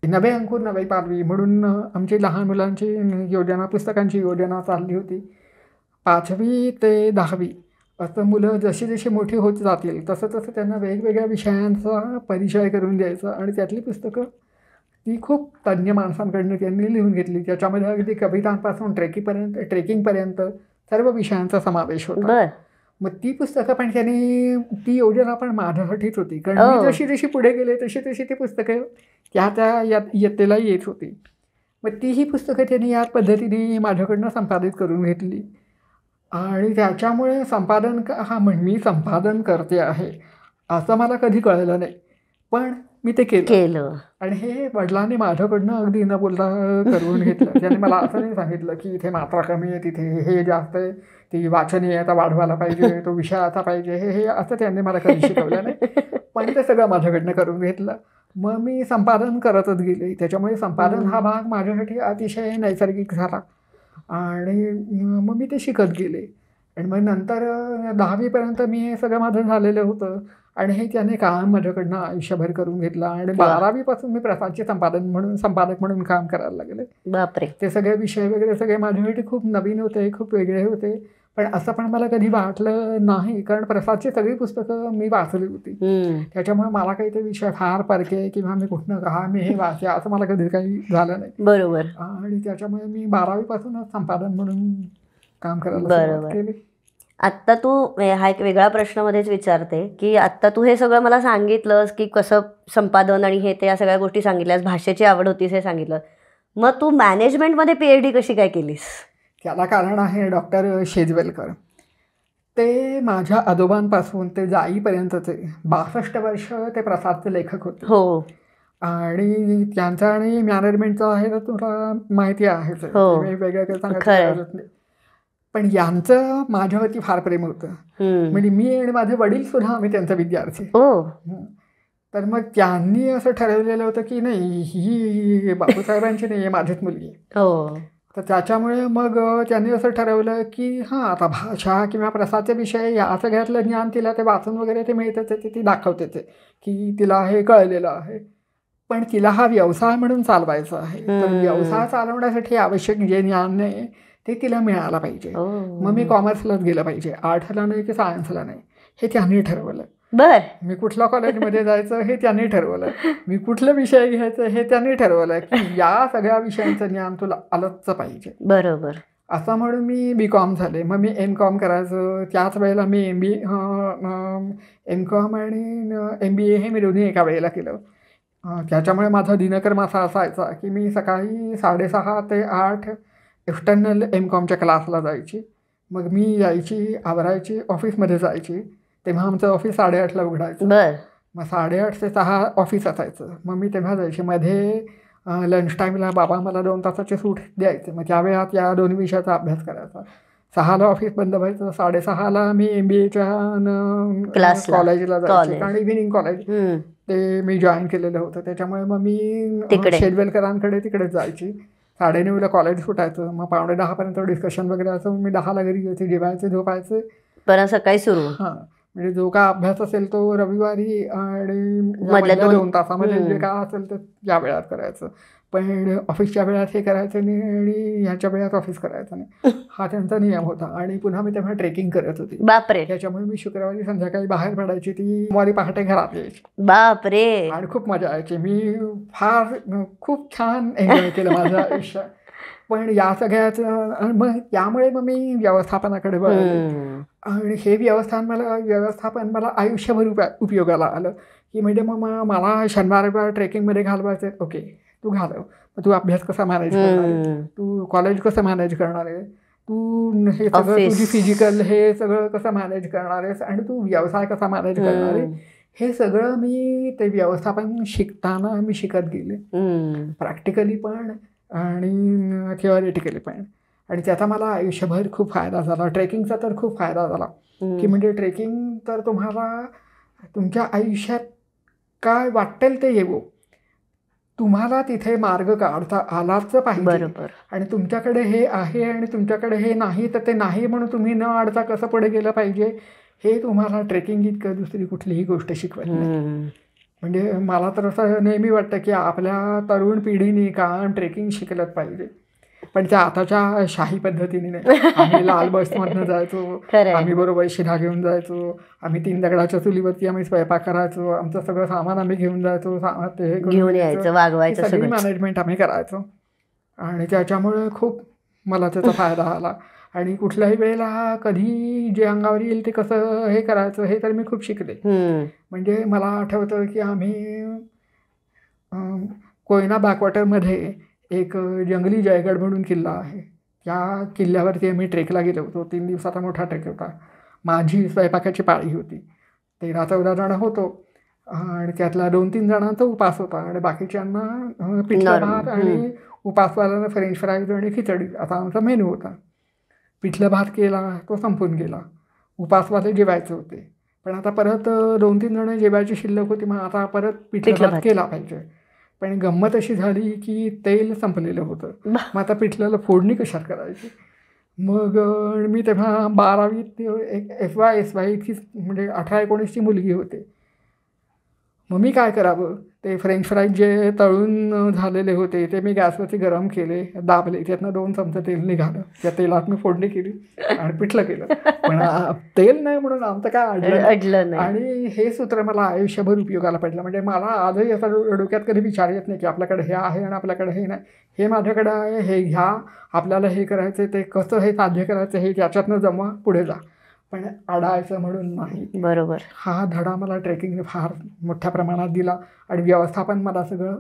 नवे अंकुर नवी पालवी म्हणून आमची लहान मुलांची योजना, पुस्तकांची योजना चालली होती. 5वी ते 10वी असं मुलं जशी जशी मोठी होत जातील तसं तसं त्यांना वेगवेगळ्या विषयांचा परिचय करून द्यायचा. आणि त्यातली पुस्तकं ती खूप तज्ज्ञ माणसांकडनं त्यांनी लिहून घेतली. त्याच्यामध्ये अगदी कवितांपासून ट्रेकिंगपर्यंत सर्व विषयांचा समावेश होता. मग ती पुस्तकं पण त्यांनी, ती योजना पण माझ्यासाठीच होती. कारण मी जशी जशी पुढे गेले तशी तशी ती पुस्तकं त्या इयत्तेला येत होती. मग तीही पुस्तकं त्यांनी या पद्धतीने माझ्याकडनं संपादित करून घेतली. आणि त्याच्यामुळे मी संपादन करते आहे असं मला कधी कळलं नाही, पण मी ते केलं. आणि हे वडिलांनी माझ्याकडनं अगदी न बोलता करून घेतलं. त्याने मला असं नाही सांगितलं की इथे मात्रा कमी आहे, तिथे हे जास्त आहे, ती वाचनीयता वाढवायला पाहिजे, तो विषय आता पाहिजे, हे असं त्यांनी मला कधी शिकवलं नाही, पण ते सगळं माझ्याकडनं करून घेतलं. मग मी संपादन करतच गेले. त्याच्यामुळे संपादन हा भाग माझ्यासाठी अतिशय नैसर्गिक झाला आणि मग मी ते शिकत गेले. आणि मग नंतर 10वीपर्यंत मी हे सगळं माझं झालेलं होतं आणि हे त्याने काम माझ्याकडनं आयुष्यभर करून घेतलं. आणि 12वीपासून मी प्रसादचे संपादक म्हणून काम करायला लागले. बापरे. ते सगळे विषय वगैरे सगळे माझ्यासाठी खूप नवीन होते, खूप वेगळे होते, पण असं पण मला कधी वाटलं नाही, कारण प्रसादची सगळी पुस्तकं मी वाचली होती. त्याच्यामुळे मला काही ते विषय फार परके किंवा मी कुठनं मी हे वाचले असं मला कधी काही झालं नाही. बरोबर. आणि त्याच्यामुळे मी 12वीपासूनच संपादन म्हणून काम करायला केले. आत्ता तू हा एक वेगळा प्रश्न मध्येच विचारते की आत्ता तू हे सगळं मला सांगितलंस की कसं संपादन आणि हे ते या सगळ्या गोष्टी सांगितल्यास, भाषेची आवड होतीस हे सांगितलं, मग तू मॅनेजमेंटमध्ये PhD कशी काय केलीस? त्याला कारण आहे डॉक्टर शेजवलकर. ते माझ्या आजोबांपासून ते जाईपर्यंतचे 62 वर्ष ते प्रसादचे लेखक होते. हो. आणि त्यांचा आणि मॅनेजमेंटचा आहे तर तुला माहिती आहे, वेगवेगळं काही सांगायचं नाही, पण यांचं माझ्यावरती फार प्रेम होतं. म्हणजे मी आणि माझे वडील सुद्धा आम्ही त्यांचा विद्यार्थी. तर मग त्यांनी असं ठरवलेलं होतं की नाही ही बापूसाहेबांची नाही आहे, माझीच मुलगी. तर त्याच्यामुळे मग त्यांनी असं ठरवलं की आता भाषा किंवा प्रसादचे विषय या सगळ्यातलं ज्ञान तिला ते वाचून वगैरे ते मिळतं, ते ती दाखवते ते की तिला हे कळलेलं आहे, पण तिला हा व्यवसाय म्हणून चालवायचा आहे. तर व्यवसाय चालवण्यासाठी आवश्यक जे ज्ञान आहे ते तिला मिळायला पाहिजे. मग मी कॉमर्सलाच गेलं पाहिजे, आर्ट्सला नाही की सायन्सला नाही, हे त्यांनी ठरवलं. मी कुठल्या कॉलेजमध्ये जायचं हे त्यांनी ठरवलं, मी कुठलं विषय घ्यायचं हे त्यांनी ठरवलं की या सगळ्या विषयांचं ज्ञान तुला आलंच पाहिजे. बरोबर. असं म्हणून मी BCom झाले. मग मी MCom करायचं. त्याच वेळेला मी MCom आणि MBA हे मी दोन्ही एका वेळेला केलं. त्याच्यामुळे माझा दिनक्रम असा असायचा की मी सकाळी 6:30 ते 8 एक्सटर्नल MComच्या क्लासला जायची. मग मी यायची, आवरायची, ऑफिसमध्ये जायची. तेव्हा आमचं ऑफिस 8:30ला उघडायचं. मग 8:30 ते 6 ऑफिस असायचं. मग मी तेव्हा जायची. मध्ये लंच टाईमला बाबा मला 2 तासाची सूट द्यायचे. मग त्यावेळात या 2 विषयाचा अभ्यास करायचा. 6ला ऑफिस बंद व्हायचं, 6:30ला मी MBAच्या कॉलेजला जायचे, कारण इव्हिनिंग कॉलेज ते मी जॉईन केलेलं होतं. त्याच्यामुळे मग मी शेजवलकरांकडे तिकडे जायची. 9:30ला कॉलेज सुटायचं, मग 9:45पर्यंत डिस्कशन वगैरे असं, मी 10ला घरी यायचे, जेवायचे, झोपायचे, परत सकाळी सुरू. हां, म्हणजे जो काय अभ्यास असेल तो रविवारी आणि मधल्या 2 तासामध्ये जे काय असेल तर या वेळात करायचं. पण ऑफिसच्या वेळात हे करायचं नाही आणि ह्याच्या वेळात ऑफिस करायचं नाही, हा त्यांचा नियम होता. आणि पुन्हा मी तेव्हा ट्रेकिंग करत होती. बापरे. त्याच्यामुळे मी शुक्रवारी संध्याकाळी बाहेर पडायची, ती सोमवारी पहाटे घरात यायची. बापरे. आणि खूप मजा यायची. मी खूप छान एन्जॉय केलं माझं आयुष्य. पण या सगळ्याचं मग यामुळे मग मी व्यवस्थापनाकडे वळले. आणि हे व्यवस्थापन मला आयुष्यभर उपयोगाला आलं. की म्हणजे मग मला शनिवार ट्रेकिंगमध्ये घालवायचं, ओके तू घालव. मग तू अभ्यास कसा मॅनेज करणार आहे, तू कॉलेज कसं मॅनेज करणार आहे, तू हे सगळं तुझी फिजिकल हे सगळं कसं मॅनेज करणार आहेस, आणि तू व्यवसाय कसा मॅनेज करणार आहे, हे सगळं मी ते व्यवस्थापन शिकताना मी शिकत गेले, प्रॅक्टिकली पण आणि थिअरिटिकली पण. आणि त्याचा मला आयुष्यभर खूप फायदा झाला. ट्रेकिंगचा तर खूप फायदा झाला. की म्हणजे ट्रेकिंग तर तुम्हाला तुमच्या आयुष्यात काय वाटेल ते येवो, तुम्हाला तिथे मार्ग काढता आलाच पाहिजे. आणि तुमच्याकडे हे आहे आणि तुमच्याकडे हे नाही, तर ते नाही म्हणून तुम्ही न अडता कसं पुढे गेलं पाहिजे, हे तुम्हाला ट्रेकिंग इतकं दुसरी कुठलीही गोष्ट शिकवत नाही. म्हणजे मला तर असं नेहमी वाटतं की आपल्या तरुण पिढीने काम ट्रेकिंग शिकलंच पाहिजे. पण त्या आताच्या शाही पद्धतीने नाही. आम्ही लाल बसमधनं जायचो, आम्ही बरोबर शिधा घेऊन जायचो, आम्ही 3 दगडाच्या चुलीवरती आम्ही स्वयंपाक करायचो, आमचं सगळं सामान आम्ही घेऊन जायचो, ते घेऊन यायचं, वागवायचं, सगळी मॅनेजमेंट आम्ही करायचो. आणि त्याच्यामुळे खूप मला त्याचा फायदा आला. आणि कुठल्याही वेळेला कधी जे अंगावर येईल ते कसं हे करायचं हे तर मी खूप शिकले. म्हणजे मला आठवतं की आम्ही कोयना बॅकवॉटरमध्ये एक जंगली जयगड म्हणून किल्ला आहे, त्या किल्ल्यावरती आम्ही ट्रेकला गेलो होतो. 3 दिवसाचा मोठा ट्रेक होता. माझी स्वयंपाकाची पाळी होती. 13-14 जण होतो आणि त्यातला 2-3 जणांचा उपास होता आणि बाकीच्यांना पिठलं भात आणि उपासवाल्यांना फ्रेंच फ्राईज आणि खिचडी असा आमचा मेनू होता. पिठलं भात केला, तो संपून गेला. उपासवाले जेवायचे होते, पण आता परत 2-3 जण जेवायची शिल्लक होती, मग आता परत पिठलं भात केला पाहिजे. पण गंमत अशी झाली की तेल संपलेलं होतं. मग आता पिठल्याला फोडणी कशात करायची. मग मी तेव्हा 12वीत एक FY इतकी म्हणजे 18-19ची मुलगी होते. मग मी काय करावं, ते फ्रेंच फ्राईज जे तळून झालेले होते ते मी गॅसवरती गरम केले, दाबले, त्यातनं 2 चमचे तेल निघालं. त्या तेलात मी फोडणी केली आणि पिठलं केलं. पण तेल नाही म्हणून आमचं काय अडलं नाही. आणि हे सूत्र मला आयुष्यभर उपयोगाला पडलं. म्हणजे मला आजही असं डोक्यात कधी विचार येत नाही की आपल्याकडे हे आहे आणि आपल्याकडे हे नाही. हे माझ्याकडे आहे, हे घ्या, आपल्याला हे करायचं, ते कसं हे साध्य करायचं हे त्याच्यातनं जमवा, पुढे जा, पण अडायचं म्हणून नाही. बरोबर. हा धडा मला ट्रेकिंगने फार मोठ्या प्रमाणात दिला. आणि व्यवस्थापन मला सगळं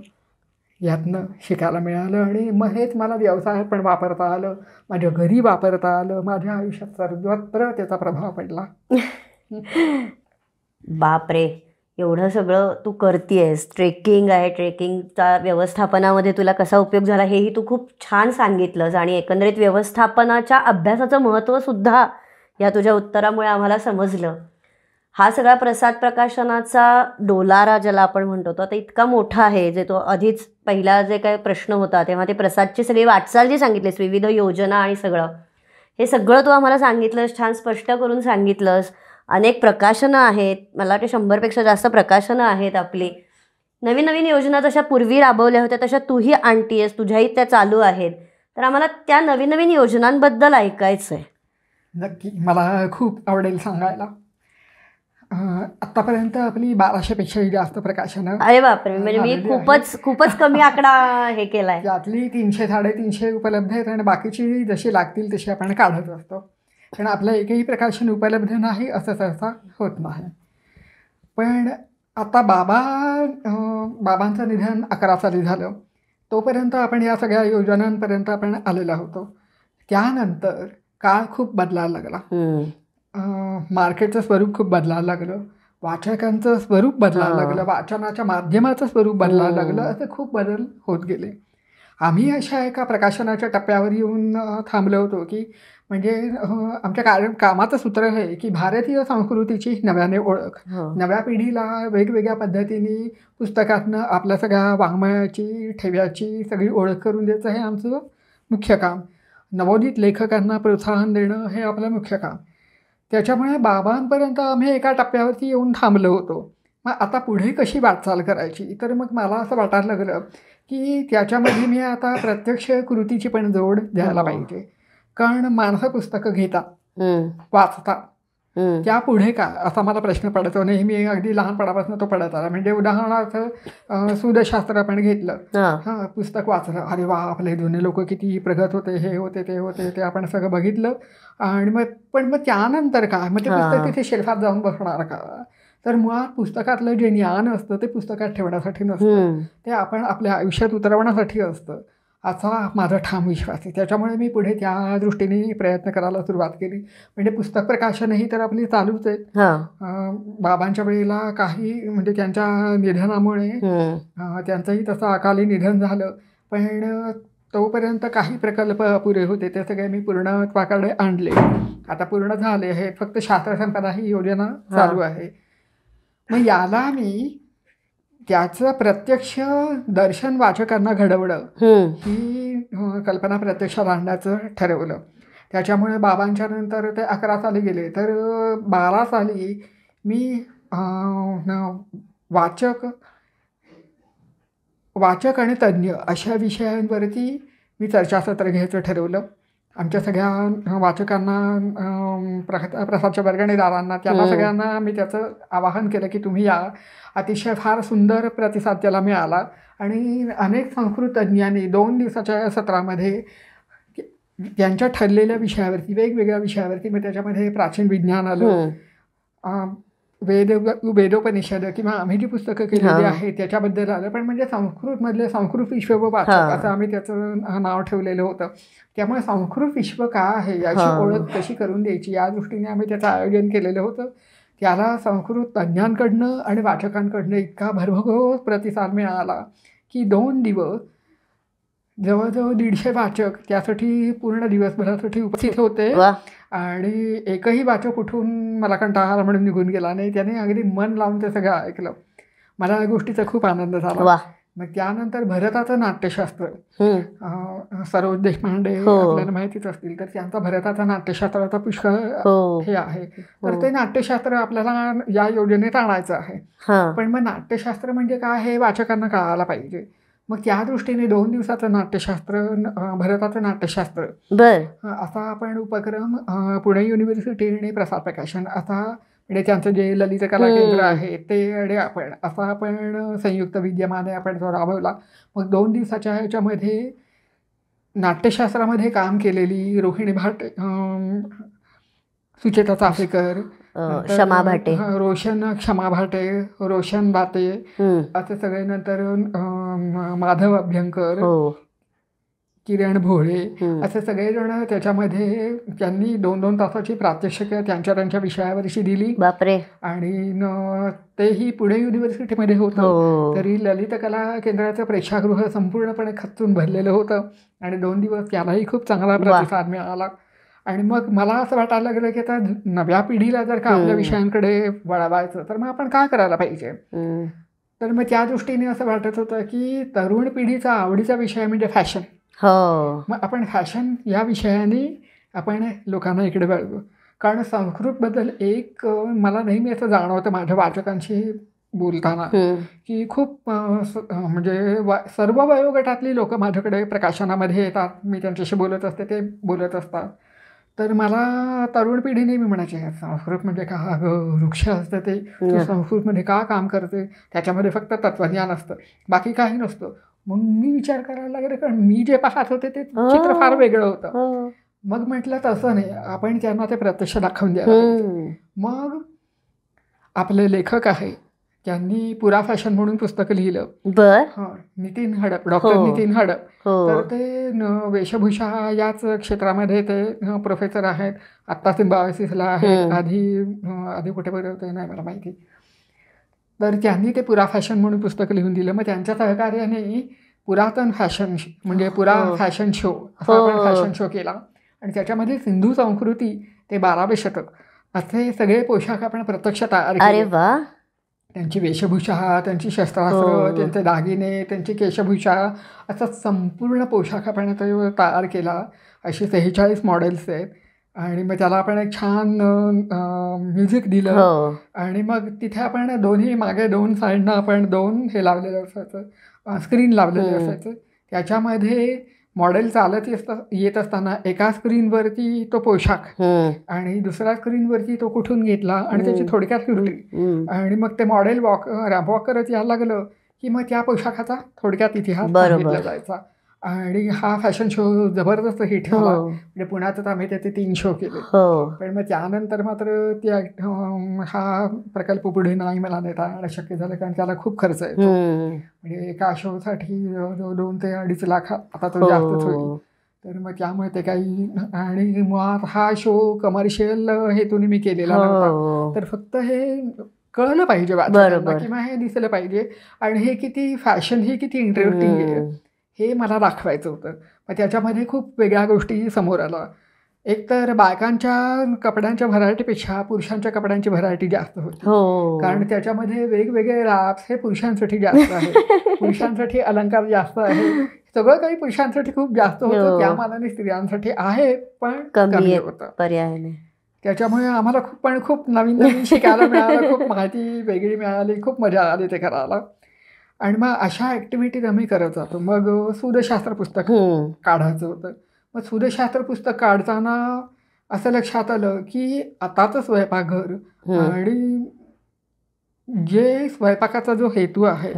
यातनं शिकायला मिळालं. आणि मग हेच मला व्यवसायात पण वापरता आलं, माझ्या घरी वापरता आलं, माझ्या आयुष्यात सर्वत्र त्याचा प्रभाव पडला. बापरे, एवढं सगळं तू करतेयस. ट्रेकिंग आहे, ट्रेकिंगचा व्यवस्थापनामध्ये तुला कसा उपयोग झाला हेही तू खूप छान सांगितलंस. आणि एकंदरीत व्यवस्थापनाच्या अभ्यासाचं महत्त्वसुद्धा या तुझ्या उत्तरामुळे आम्हाला समजलं. हा सगळा प्रसाद प्रकाशनाचा डोलारा ज्याला आपण म्हणतो तो आता इतका मोठा आहे, जे तो आधीच पहिला जे काही प्रश्न होता तेव्हा ते प्रसादची सगळी वाटचाल जी सांगितलीस, विविध योजना आणि सगळं हे सगळं तू आम्हाला सांगितलंस, छान स्पष्ट करून सांगितलंस. अनेक प्रकाशनं आहेत, मला वाटते 100पेक्षा जास्त प्रकाशनं आहेत आपली. नवीन नवीन योजना जशा पूर्वी राबवल्या होत्या तशा तूही आणतीयस, तुझ्याही त्या चालू आहेत. तर आम्हाला त्या नवीन नवीन योजनांबद्दल ऐकायचं आहे. नक्की, मला खूप आवडेल सांगायला. आत्तापर्यंत आपली 1200पेक्षाही जास्त प्रकाशनं. अरे बापरे, म्हणजे मी खूपच कमी आकडा हे केलाय. त्यातली 300-350 उपलब्ध आहेत आणि बाकीची जशी लागतील तशी आपण काढत असतो. कारण आपलं एकही प्रकाशन उपलब्ध नाही असं सहसा होत नाही. पण आता बाबांचं निधन 11 साली झालं, तोपर्यंत आपण या सगळ्या योजनांपर्यंत आपण आलेलो होतो. त्यानंतर काळ खूप बदलायला लागला, मार्केटचं स्वरूप खूप बदलायला लागलं, वाचकांचं स्वरूप बदलायला लागलं, वाचनाच्या माध्यमाचं स्वरूप बदलायला लागलं, असे खूप बदल होत गेले. आम्ही अशा एका प्रकाशनाच्या टप्प्यावर येऊन थांबलो होतो की म्हणजे आमच्या कामाचं सूत्र आहे की भारतीय संस्कृतीची नव्याने ओळख. नव्या पिढीला वेगवेगळ्या पद्धतीने पुस्तकातनं आपल्या सगळ्या वाङ्मयाची ठेव्याची सगळी ओळख करून द्यायचं हे आमचं मुख्य काम. नवोदित लेखकांना प्रोत्साहन देणं हे आपलं मुख्य काम. त्याच्यामुळे बाबांपर्यंत आम्ही एका टप्प्यावरती येऊन थांबलो होतो. मग आता पुढे कशी वाटचाल करायची, तर मग मला असं वाटायला लागलं की त्याच्यामध्ये मी आता प्रत्यक्ष कृतीची पण जोड द्यायला पाहिजे. कारण माणसं पुस्तकं घेतात, वाचतात, त्या पुढे का असा मला प्रश्न पडतो. नेहमी अगदी लहानपणापासून तो पडत आला. म्हणजे उदाहरणार्थ सूदशास्त्र आपण घेतलं, हां, पुस्तक वाचलं, अरे वा आपले जुने लोक किती प्रगत होते, हे होते ते होते, ते आपण सगळं बघितलं. आणि मग त्यानंतर काय, मग ते पुस्तक तिथे शेल्फात जाऊन बसणार का. तर मुळात पुस्तकातलं जे ज्ञान असतं ते पुस्तकात ठेवण्यासाठी नसतं, ते आपण आपल्या आयुष्यात उतरवण्यासाठी असतं, असा माझा ठाम विश्वास आहे. त्याच्यामुळे मी पुढे त्या दृष्टीने प्रयत्न करायला सुरुवात केली. म्हणजे पुस्तक प्रकाशनही तर आपली चालूच आहे. बाबांच्या वेळेला काही म्हणजे त्यांच्या निधनामुळे त्यांचंही तसं अकाली निधन झालं, पण तोपर्यंत काही प्रकल्प पुरे होते, ते सगळे मी पूर्णत्वाकडे आणले. आता पूर्ण झाले हे, फक्त शास्त्र संपदा ही योजना चालू आहे. मग याला मी त्याचं प्रत्यक्ष दर्शन वाचकांना घडवणं ही कल्पना प्रत्यक्षात आणण्याचं ठरवलं. त्याच्यामुळे बाबांच्या नंतर ते 11 साली गेले, तर 12 साली मी वाचक आणि तज्ज्ञ अशा विषयांवरती मी चर्चासत्र घ्यायचं ठरवलं. आमच्या सगळ्या वाचकांना, प्रसादच्या वर्गणीदारांना, त्यांना सगळ्यांना मी त्याचं आवाहन केलं की तुम्ही या. अतिशय फार सुंदर प्रतिसाद त्याला मिळाला. आणि अनेक संस्कृत तज्ज्ञांनी 2 दिवसाच्या सत्रामध्ये त्यांच्या ठरलेल्या विषयावरती, वेगवेगळ्या विषयावरती, मग त्याच्यामध्ये प्राचीन विज्ञान आलं, वेदोपनिषद किंवा आम्ही जी पुस्तकं केलेली आहेत त्याच्याबद्दल आलं. पण म्हणजे संस्कृतमधले संस्कृत विश्व वाचक असं आम्ही त्याचं नाव ठेवलेलं होतं. त्यामुळे संस्कृत विश्व काय आहे याची ओळख कशी करून द्यायची या दृष्टीने आम्ही त्याचं आयोजन केलेलं होतं. त्याला संस्कृत तज्ज्ञांकडनं आणि वाचकांकडनं इतका भरभरून प्रतिसाद मिळाला की 2 दिवस जवळजवळ 150 वाचक त्यासाठी पूर्ण दिवसभरासाठी उपस्थित होते. आणि एकही वाचक उठून मला कंटाळा आला म्हणून निघून गेला नाही. त्याने अगदी मन लावून ते सगळं ऐकलं. मला या गोष्टीचा खूप आनंद झाला. मग त्यानंतर भरताचं नाट्यशास्त्र, सरोज देशपांडे आपल्याला माहितीच असतील, तर त्यांचा भरताचा नाट्यशास्त्राचा पुष्कळ हे आहे. तर ते नाट्यशास्त्र आपल्याला या योजनेत आणायचं आहे. पण मग नाट्यशास्त्र म्हणजे काय हे वाचकांना कळायला पाहिजे. मग त्या दृष्टीने 2 दिवसाचं नाट्यशास्त्र, भरताचं नाट्यशास्त्र असा आपण उपक्रम पुणे युनिव्हर्सिटीने प्रसार प्रकाशन असा, म्हणजे त्यांचं जे ललित कला केंद्र आहे ते आपण संयुक्त विद्यमाने आपण जो राबवला. मग 2 दिवसाच्या ह्याच्यामध्ये नाट्यशास्त्रामध्ये काम केलेली रोहिणी भाट, सुचेता चाफेकर, क्षमा भाटे, क्षमा भाटे, रोशन बाते असे सगळे, नंतर माधव अभ्यंकर, किरण भोळे असे सगळेजण त्याच्यामध्ये त्यांनी 2-2 तासाची प्रात्यक्षिक त्यांच्या विषयावरची दिली. बापरे. आणि तेही पुणे युनिव्हर्सिटीमध्ये होतं. तरी ललित कला केंद्राचं प्रेक्षागृह संपूर्णपणे खच्चून भरलेलं होतं आणि 2 दिवस त्यालाही खूप चांगला प्रतिसाद मिळाला. आणि मग मला असं वाटायला लागलं की आता नव्या पिढीला जर का आपल्या विषयांकडे वळवायचं तर मग आपण काय करायला पाहिजे. तर मग त्या दृष्टीने असं वाटत होतं की तरुण पिढीचा आवडीचा विषय म्हणजे फॅशन. मग आपण फॅशन या विषयाने आपण लोकांना इकडे वळवू. कारण संस्कृतबद्दल एक मला नेहमी असं जाणवतं माझ्या वाचकांशी बोलताना की खूप म्हणजे सर्व वयोगटातली लोक माझ्याकडे प्रकाशनामध्ये येतात. मी त्यांच्याशी बोलत असते, ते बोलत असतात. तर मला तरुण पिढी नेहमी म्हणायची संस्कृत म्हणजे का वृक्ष असतं, ते तू संस्कृतमध्ये का काम करते, त्याच्यामध्ये फक्त तत्वज्ञान असतं, बाकी काही नसतं. मग मी विचार करायला लागले, कारण मी जे पाहत होते ते चित्र फार वेगळं होतं. मग म्हटलं तसं नाही, आपण त्यांना ते प्रत्यक्ष दाखवून द्यायला. मग आपले लेखक आहे त्यांनी पुरा फॅशन म्हणून पुस्तक लिहिलं. नितीन हडप, डॉक्टर नितीन हडप. तर ते वेशभूषा याच क्षेत्रामध्ये ते प्रोफेसर आहेत. आत्ता सिम्बायोसिसला आहेत, आधी कुठे बरं होतं नाही मला माहिती. तर त्यांनी ते पुरा फॅशन म्हणून पुस्तक लिहून दिलं. मग त्यांच्या सहकार्याने पुरातन फॅशन म्हणजे पुरा फॅशन शो असा आपण फॅशन शो केला. आणि त्याच्यामध्ये सिंधू संस्कृती ते 12वे शतक असे सगळे पोशाख आपण प्रत्यक्ष तयार अरे केले. वा. त्यांची वेशभूषा, त्यांची शस्त्रास्त्र, त्यांचे दागिने, त्यांची केशभूषा असा संपूर्ण पोशाख आपण तयार केला. अशी 46 मॉडेल्स आहेत आणि मग त्याला आपण एक छान म्युझिक दिलं आणि मग तिथे आपण दोन्ही मागे 2 साईडनं आपण 2 हे लावलेलं असायचं, स्क्रीन लावलेलं असायचं. त्याच्यामध्ये मॉडेल चालत येत असताना एका स्क्रीनवरती तो पोशाख आणि दुसऱ्या स्क्रीनवरती तो कुठून घेतला आणि त्याची थोडक्यात सुरली आणि मग ते मॉडेल वॉक करत यायला लागलं की मग त्या पोशाखाचा थोडक्यात इतिहास सांगितला जायचा. आणि हा फॅशन शो जबरदस्त हिट झाला. म्हणजे पुण्यातच आम्ही त्याचे 3 शो केले. पण मग त्यानंतर मात्र हा प्रकल्प पुढे नाही मला नेता येणं शक्य झालं कारण त्याला खूप खर्च येतो. म्हणजे एका शोसाठी 2 ते 2.5 लाख आता तो जास्तच होईल. तर मग त्यामुळे ते काही आणि मुळात हा शो कमर्शियल हेतूने मी केलेला नव्हता. तर फक्त हे कळलं पाहिजे वाचकांना किंवा हे दिसलं पाहिजे आणि हे किती फॅशन ही किती इंटरेस्टिंग आहे हे मला दाखवायचं होतं. मग त्याच्यामध्ये खूप वेगळ्या गोष्टी समोर आल्या. एक तर बायकांच्या कपड्यांच्या व्हरायटीपेक्षा पुरुषांच्या कपड्यांची व्हरायटी जास्त होती. कारण त्याच्यामध्ये वेगवेगळे रॅप्स हे पुरुषांसाठी जास्त आहे, पुरुषांसाठी अलंकार जास्त आहे, सगळं काही पुरुषांसाठी खूप जास्त होतं. त्या मानाने स्त्रियांसाठी आहे पण कमी होतं पर्यायाने. त्याच्यामुळे आम्हाला खूप नवीन शिकायला मिळालं, खूप माहिती वेगळी मिळाली, खूप मजा आली ते करायला. आणि मग अशा ॲक्टिव्हिटीज आम्ही करत जातो. मग सूदशास्त्र पुस्तक काढायचं होतं. मग सूदशास्त्र पुस्तक काढताना असं लक्षात आलं की आताचं स्वयंपाकघर आणि जे स्वयंपाकाचा जो हेतू आहे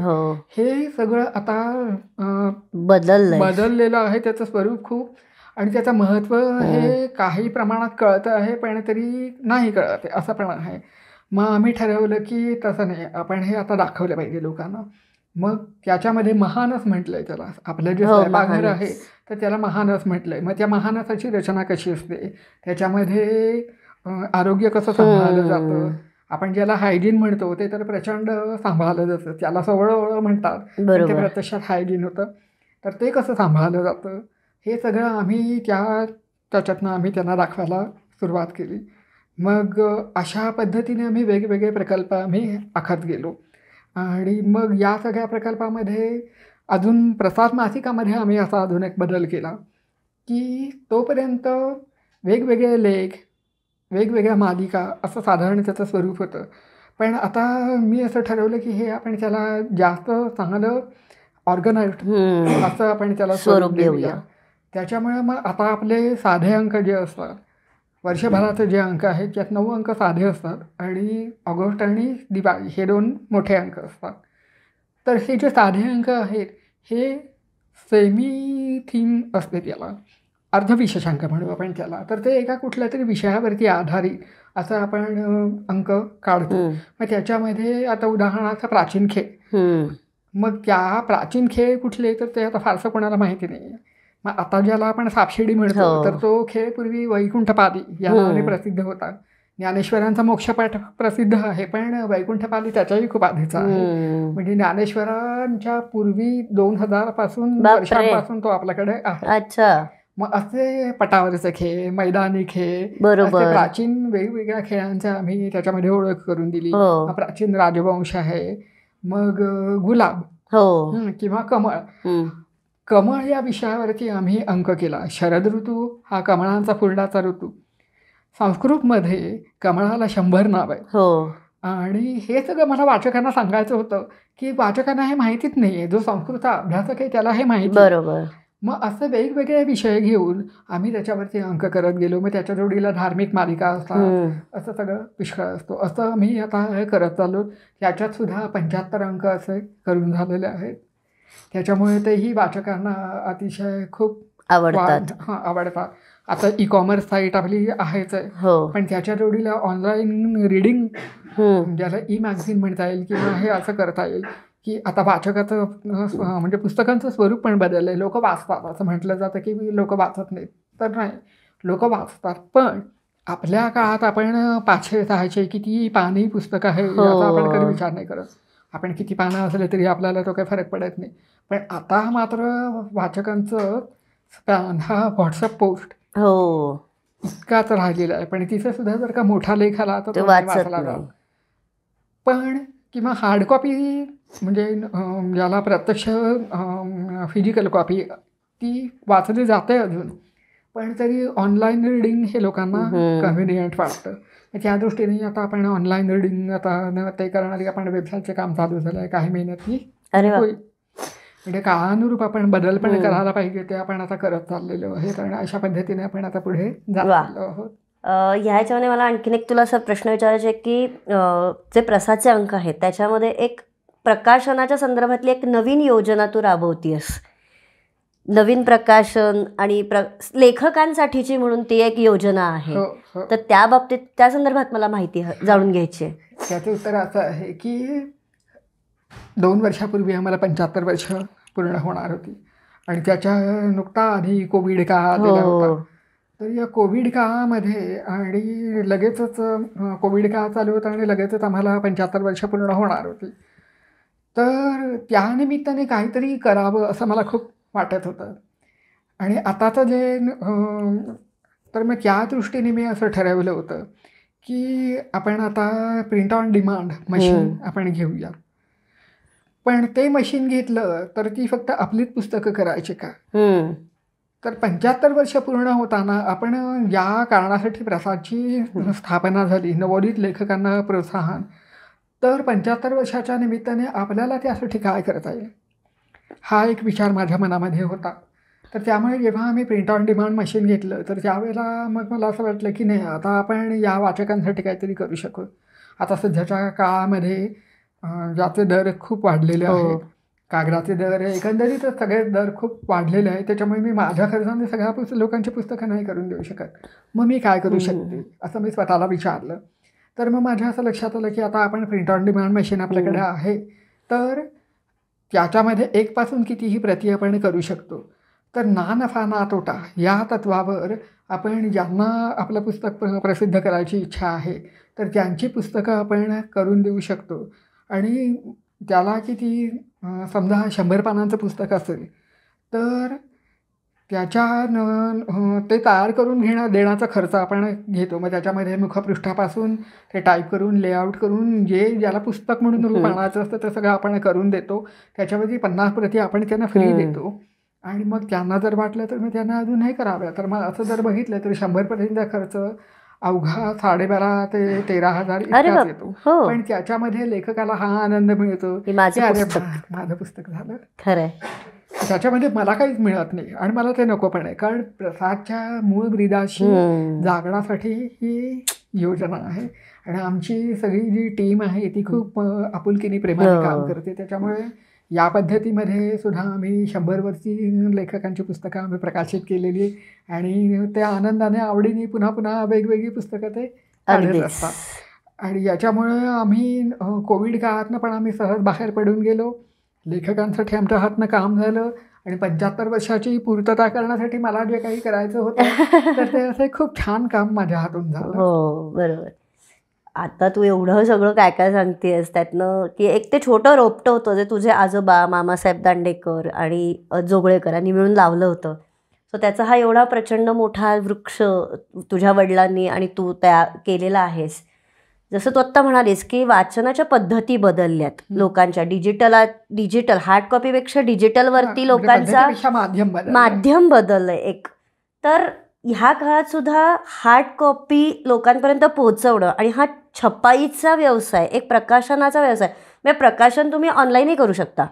हे सगळं आता बदललेलं आहे. त्याचं स्वरूप खूप आणि त्याचं महत्त्व हे काही प्रमाणात कळतं आहे पण तरी नाही कळत असं पण आहे. मग आम्ही ठरवलं की तसं नाही, आपण हे आता दाखवलं पाहिजे लोकांना. मग त्याच्यामध्ये महानस म्हटलंय त्याला. आपलं जे स्वयंपाकघर आहे तर त्याला महानस म्हटलंय. मग त्या महानसाची रचना कशी असते, त्याच्यामध्ये आरोग्य कसं सांभाळलं जातं, आपण ज्याला हायजीन म्हणतो ते तर प्रचंड सांभाळलं जातं, त्याला सवळं म्हणतात पण ते प्रत्यक्षात हायजीन होतं. तर ते कसं सांभाळलं जातं हे सगळं आम्ही त्याच्यातनं आम्ही त्यांना दाखवायला सुरुवात केली. मग अशा पद्धतीने आम्ही वेगवेगळे प्रकल्प आम्ही आखत गेलो. आणि मग या सगळ्या प्रकल्पामध्ये अजून प्रसार मासिकामध्ये आम्ही असा अजून एक बदल केला की तोपर्यंत वेगवेगळे लेख, वेगवेगळ्या मालिका असं साधारण त्याचं स्वरूप होतं. पण आता मी असं ठरवलं की हे आपण त्याला जास्त चांगलं ऑर्गनाइज्ड असं आपण त्याला स्वरूप देऊया. त्याच्यामुळे मग आता आपले साधे अंक जे असतात, वर्षभराचे जे अंक आहेत त्यात 9 अंक साधे असतात आणि ऑगस्ट आणि दिवाळी हे 2 मोठे अंक असतात. तर हे जे साधे अंक आहेत हे सेमी थीम असते, त्याला अर्धविशेषांक म्हणू आपण त्याला. तर ते एका कुठल्या तरी विषयावरती आधारित असं आपण अंक काढतो. मग त्याच्यामध्ये आता उदाहरणार्थ प्राचीन खेळ. मग त्या प्राचीन खेळ कुठले तर ते आता फारसं कोणाला माहिती नाही आहे. मग आता ज्याला आपण सापशिडी म्हणतो तर तो खेळ पूर्वी वैकुंठपाली या नावाने प्रसिद्ध होता. ज्ञानेश्वरांचा मोक्षपाठ प्रसिद्ध आहे पण वैकुंठपाली त्याच्याही खूप आधीचा आहे. म्हणजे ज्ञानेश्वरांच्या पूर्वी 2000 वर्षांपासून तो आपल्याकडे आहे. मग असे पटावरचे खेळ, मैदानी खेळ, असे प्राचीन वेगवेगळ्या खेळांच्या आम्ही त्याच्यामध्ये ओळख करून दिली. प्राचीन राजवंश आहे, मग गुलाब किंवा कमळ या विषयावरती आम्ही अंक केला. शरद ऋतू हा कमळांचा फुलण्याचा ऋतू. संस्कृतमध्ये कमळाला 100 नाव आहे. आणि हे सगळं मला वाचकांना सांगायचं होतं की वाचकांना हे माहितीच नाही आहे. जो संस्कृत अभ्यासक आहे त्याला हे माहिती. मग असं वेगवेगळे विषय घेऊन आम्ही त्याच्यावरती अंक करत गेलो. मग त्याच्या जोडीला धार्मिक मालिका असतात, असं सगळं पुष्कळ असतो. असं मी आता हे करत चाललो. त्याच्यात सुद्धा 75 अंक असे करून झालेले आहेत. त्याच्यामुळे तेही वाचकांना अतिशय खूप आवडतात. आता ई-कॉमर्स साईट आपली आहेच आहे पण त्याच्या जोडीला ऑनलाईन रीडिंग ज्याला ई-मॅगझिन म्हणता येईल किंवा हे असं करता येईल की आता वाचकाचं म्हणजे पुस्तकांचं स्वरूप पण बदललं आहे. लोक वाचतात. असं म्हटलं जातं की लोक वाचत नाहीत, तर नाही, लोक वाचतात. पण आपल्या काळात आपण 500-600 किती पानी पुस्तक आहे याचा आपण कधी विचार नाही करत. आपण किती पानं असले तरी आपल्याला तो काही फरक पडत नाही. पण आता मात्र वाचकांचं स्पॅन हा व्हॉट्सअप पोस्ट हो, इतकाच राहिलेला आहे. पण तिथे सुद्धा जर का मोठा लेख आला तर ते तो वाचत वाचला नाही. जातो. पण किंवा हार्ड कॉपी म्हणजे ज्याला प्रत्यक्ष फिजिकल कॉपी ती वाचली जाते अजून, पण तरी ऑनलाईन रीडिंग हे लोकांना कन्व्हिनियंट वाटतं. त्या दृष्टीने आता आपण ऑनलाईन रीडिंग आता ते करणारी आपण वेबसाईटचे काम चालू झालं आहे काही महिन्यातली. अरे वा. होईल म्हणजे काळानुरूप आपण बदल पण करायला पाहिजे ते आपण आता करत चाललेलो आहे. कारण अशा पद्धतीने आपण आता पुढे जात वा. चाललो आहोत. ह्याच्यामध्ये मला आणखीन एक तुला असा प्रश्न विचारायचा आहे की जे प्रसादचे अंक आहेत त्याच्यामध्ये एक प्रकाशनाच्या संदर्भातली एक नवीन योजना तू राबवतीयस. नवीन प्रकाशन आणि लेखकांसाठीची म्हणून ती एक योजना आहे. हो हो. तर त्या बाबतीत त्या संदर्भात मला माहिती जाणून घ्यायची आहे. त्याचं उत्तर असं आहे की 2 वर्षापूर्वी आम्हाला 75 वर्ष पूर्ण होणार होती आणि त्याच्या नुकता आधी कोविड काळ आलेला होता. तर या कोविड काळामध्ये आणि लगेचच कोविड काळ चालू होता आणि लगेचच आम्हाला 75 वर्ष पूर्ण होणार होती. तर त्यानिमित्ताने काहीतरी करावं असं मला खूप वाटत होतं. आणि आताचं जे तर मग त्या दृष्टीने मी असं ठरवलं होतं की आपण आता प्रिंट ऑन डिमांड मशीन आपण घेऊया. पण ते मशीन घेतलं तर ती फक्त आपलीच पुस्तकं करायची का? तर 75 वर्ष पूर्ण होताना आपण या कारणासाठी प्रसादची स्थापना झाली, नवोदित लेखकांना प्रोत्साहन. तर 75 वर्षाच्या निमित्ताने आपल्याला त्यासाठी काय करता येईल हा एक विचार माझ्या मनामध्ये होता. तर त्यामुळे जेव्हा आम्ही प्रिंट ऑन डिमांड मशीन घेतलं तर त्यावेळेला मग मला असं वाटलं की नाही आता आपण या वाचकांसाठी काहीतरी करू शकू. आता सध्याच्या काळामध्ये ज्याचे दर खूप वाढलेले आहेत, कागदाचे दर एकंदरीतच सगळे दर खूप वाढलेले आहेत. त्याच्यामुळे मी माझ्या खर्चाने सगळ्या लोकांची पुस्तकं नाही करून देऊ शकत. मग मी काय करू शकते असं मी स्वतःला विचारलं. तर मग माझ्या असं लक्षात आलं की आता आपण प्रिंट ऑन डिमांड मशीन आपल्याकडे आहे तर त्याच्यामध्ये 1 पासून कितीही प्रती आपण करू शकतो. तर ना नफा ना तोटा या तत्वावर आपण ज्यांना आपलं पुस्तक प्रसिद्ध करायची इच्छा आहे तर त्यांची पुस्तकं आपण करून देऊ शकतो. आणि त्याला किती समजा 100 पानांचं पुस्तक असेल तर त्याच्या ते तयार करून देण्याचा खर्च आपण घेतो. मग त्याच्यामध्ये मुखपृष्ठापासून ते टाईप करून लेआउट करून ज्याला पुस्तक म्हणून रूप आणायचं असतं ते सगळं आपण करून देतो. त्याच्यावरती 50 प्रती आपण त्यांना फ्री देतो. आणि मग त्यांना जर वाटलं तर मग त्यांना अजून हे कराव्या. तर मग असं जर बघितलं तर 100 प्रतींचा खर्च अवघा 12,500 ते 13,000 इतकाच येतो. पण त्याच्यामध्ये लेखकाला हा आनंद मिळतो की माझं पुस्तक झालं. खरंय. त्याच्यामध्ये मला काहीच मिळत नाही आणि मला ते नको पण आहे. कारण प्रसादच्या मूळ ब्रीदाशी जागण्यासाठी ही योजना आहे आणि आमची सगळी जी टीम आहे ती खूप आपुलकीने प्रेमाने काम करते. त्याच्यामुळे या पद्धतीमध्ये सुद्धा आम्ही 100 वर्षी लेखकांची पुस्तकं आम्ही प्रकाशित केलेली आणि त्या आनंदाने आवडीने पुन्हा पुन्हा वेगवेगळी पुस्तकं ते काढत असतात. आणि याच्यामुळे आम्ही कोविड काळातनं पण आम्ही सहज बाहेर पडून गेलो. लेखकांसाठी आमच्या हातनं काम झालं आणि 75 वर्षाची पूर्तता करण्यासाठी मला जे काही करायचं होतं तर ते असं खूप छान काम माझ्या हातून झालं. हो बरोबर. आता तू एवढं सगळं काय काय सांगतेस त्यातनं की एक ते छोटं रोपटं होतं जे तुझे आजोबा मामासाहेब दांडेकर आणि जोगळेकर यांनी मिळून लावलं होतं. सो त्याचा हा एवढा प्रचंड मोठा वृक्ष तुझ्या वडिलांनी आणि तू तयार केलेला आहेस. जसं तू आत्ता म्हणालीस की वाचनाच्या पद्धती बदलल्यात लोकांच्या. डिजिटल हार्ड कॉपीपेक्षा डिजिटलवरती लोकांचा माध्यम बदललंय एक. तर ह्या काळात सुद्धा हार्ड कॉपी लोकांपर्यंत पोहोचवणं आणि हा छपाईचा व्यवसाय एक प्रकाशनाचा व्यवसाय म्हणजे प्रकाशन तुम्ही ऑनलाईनही करू शकता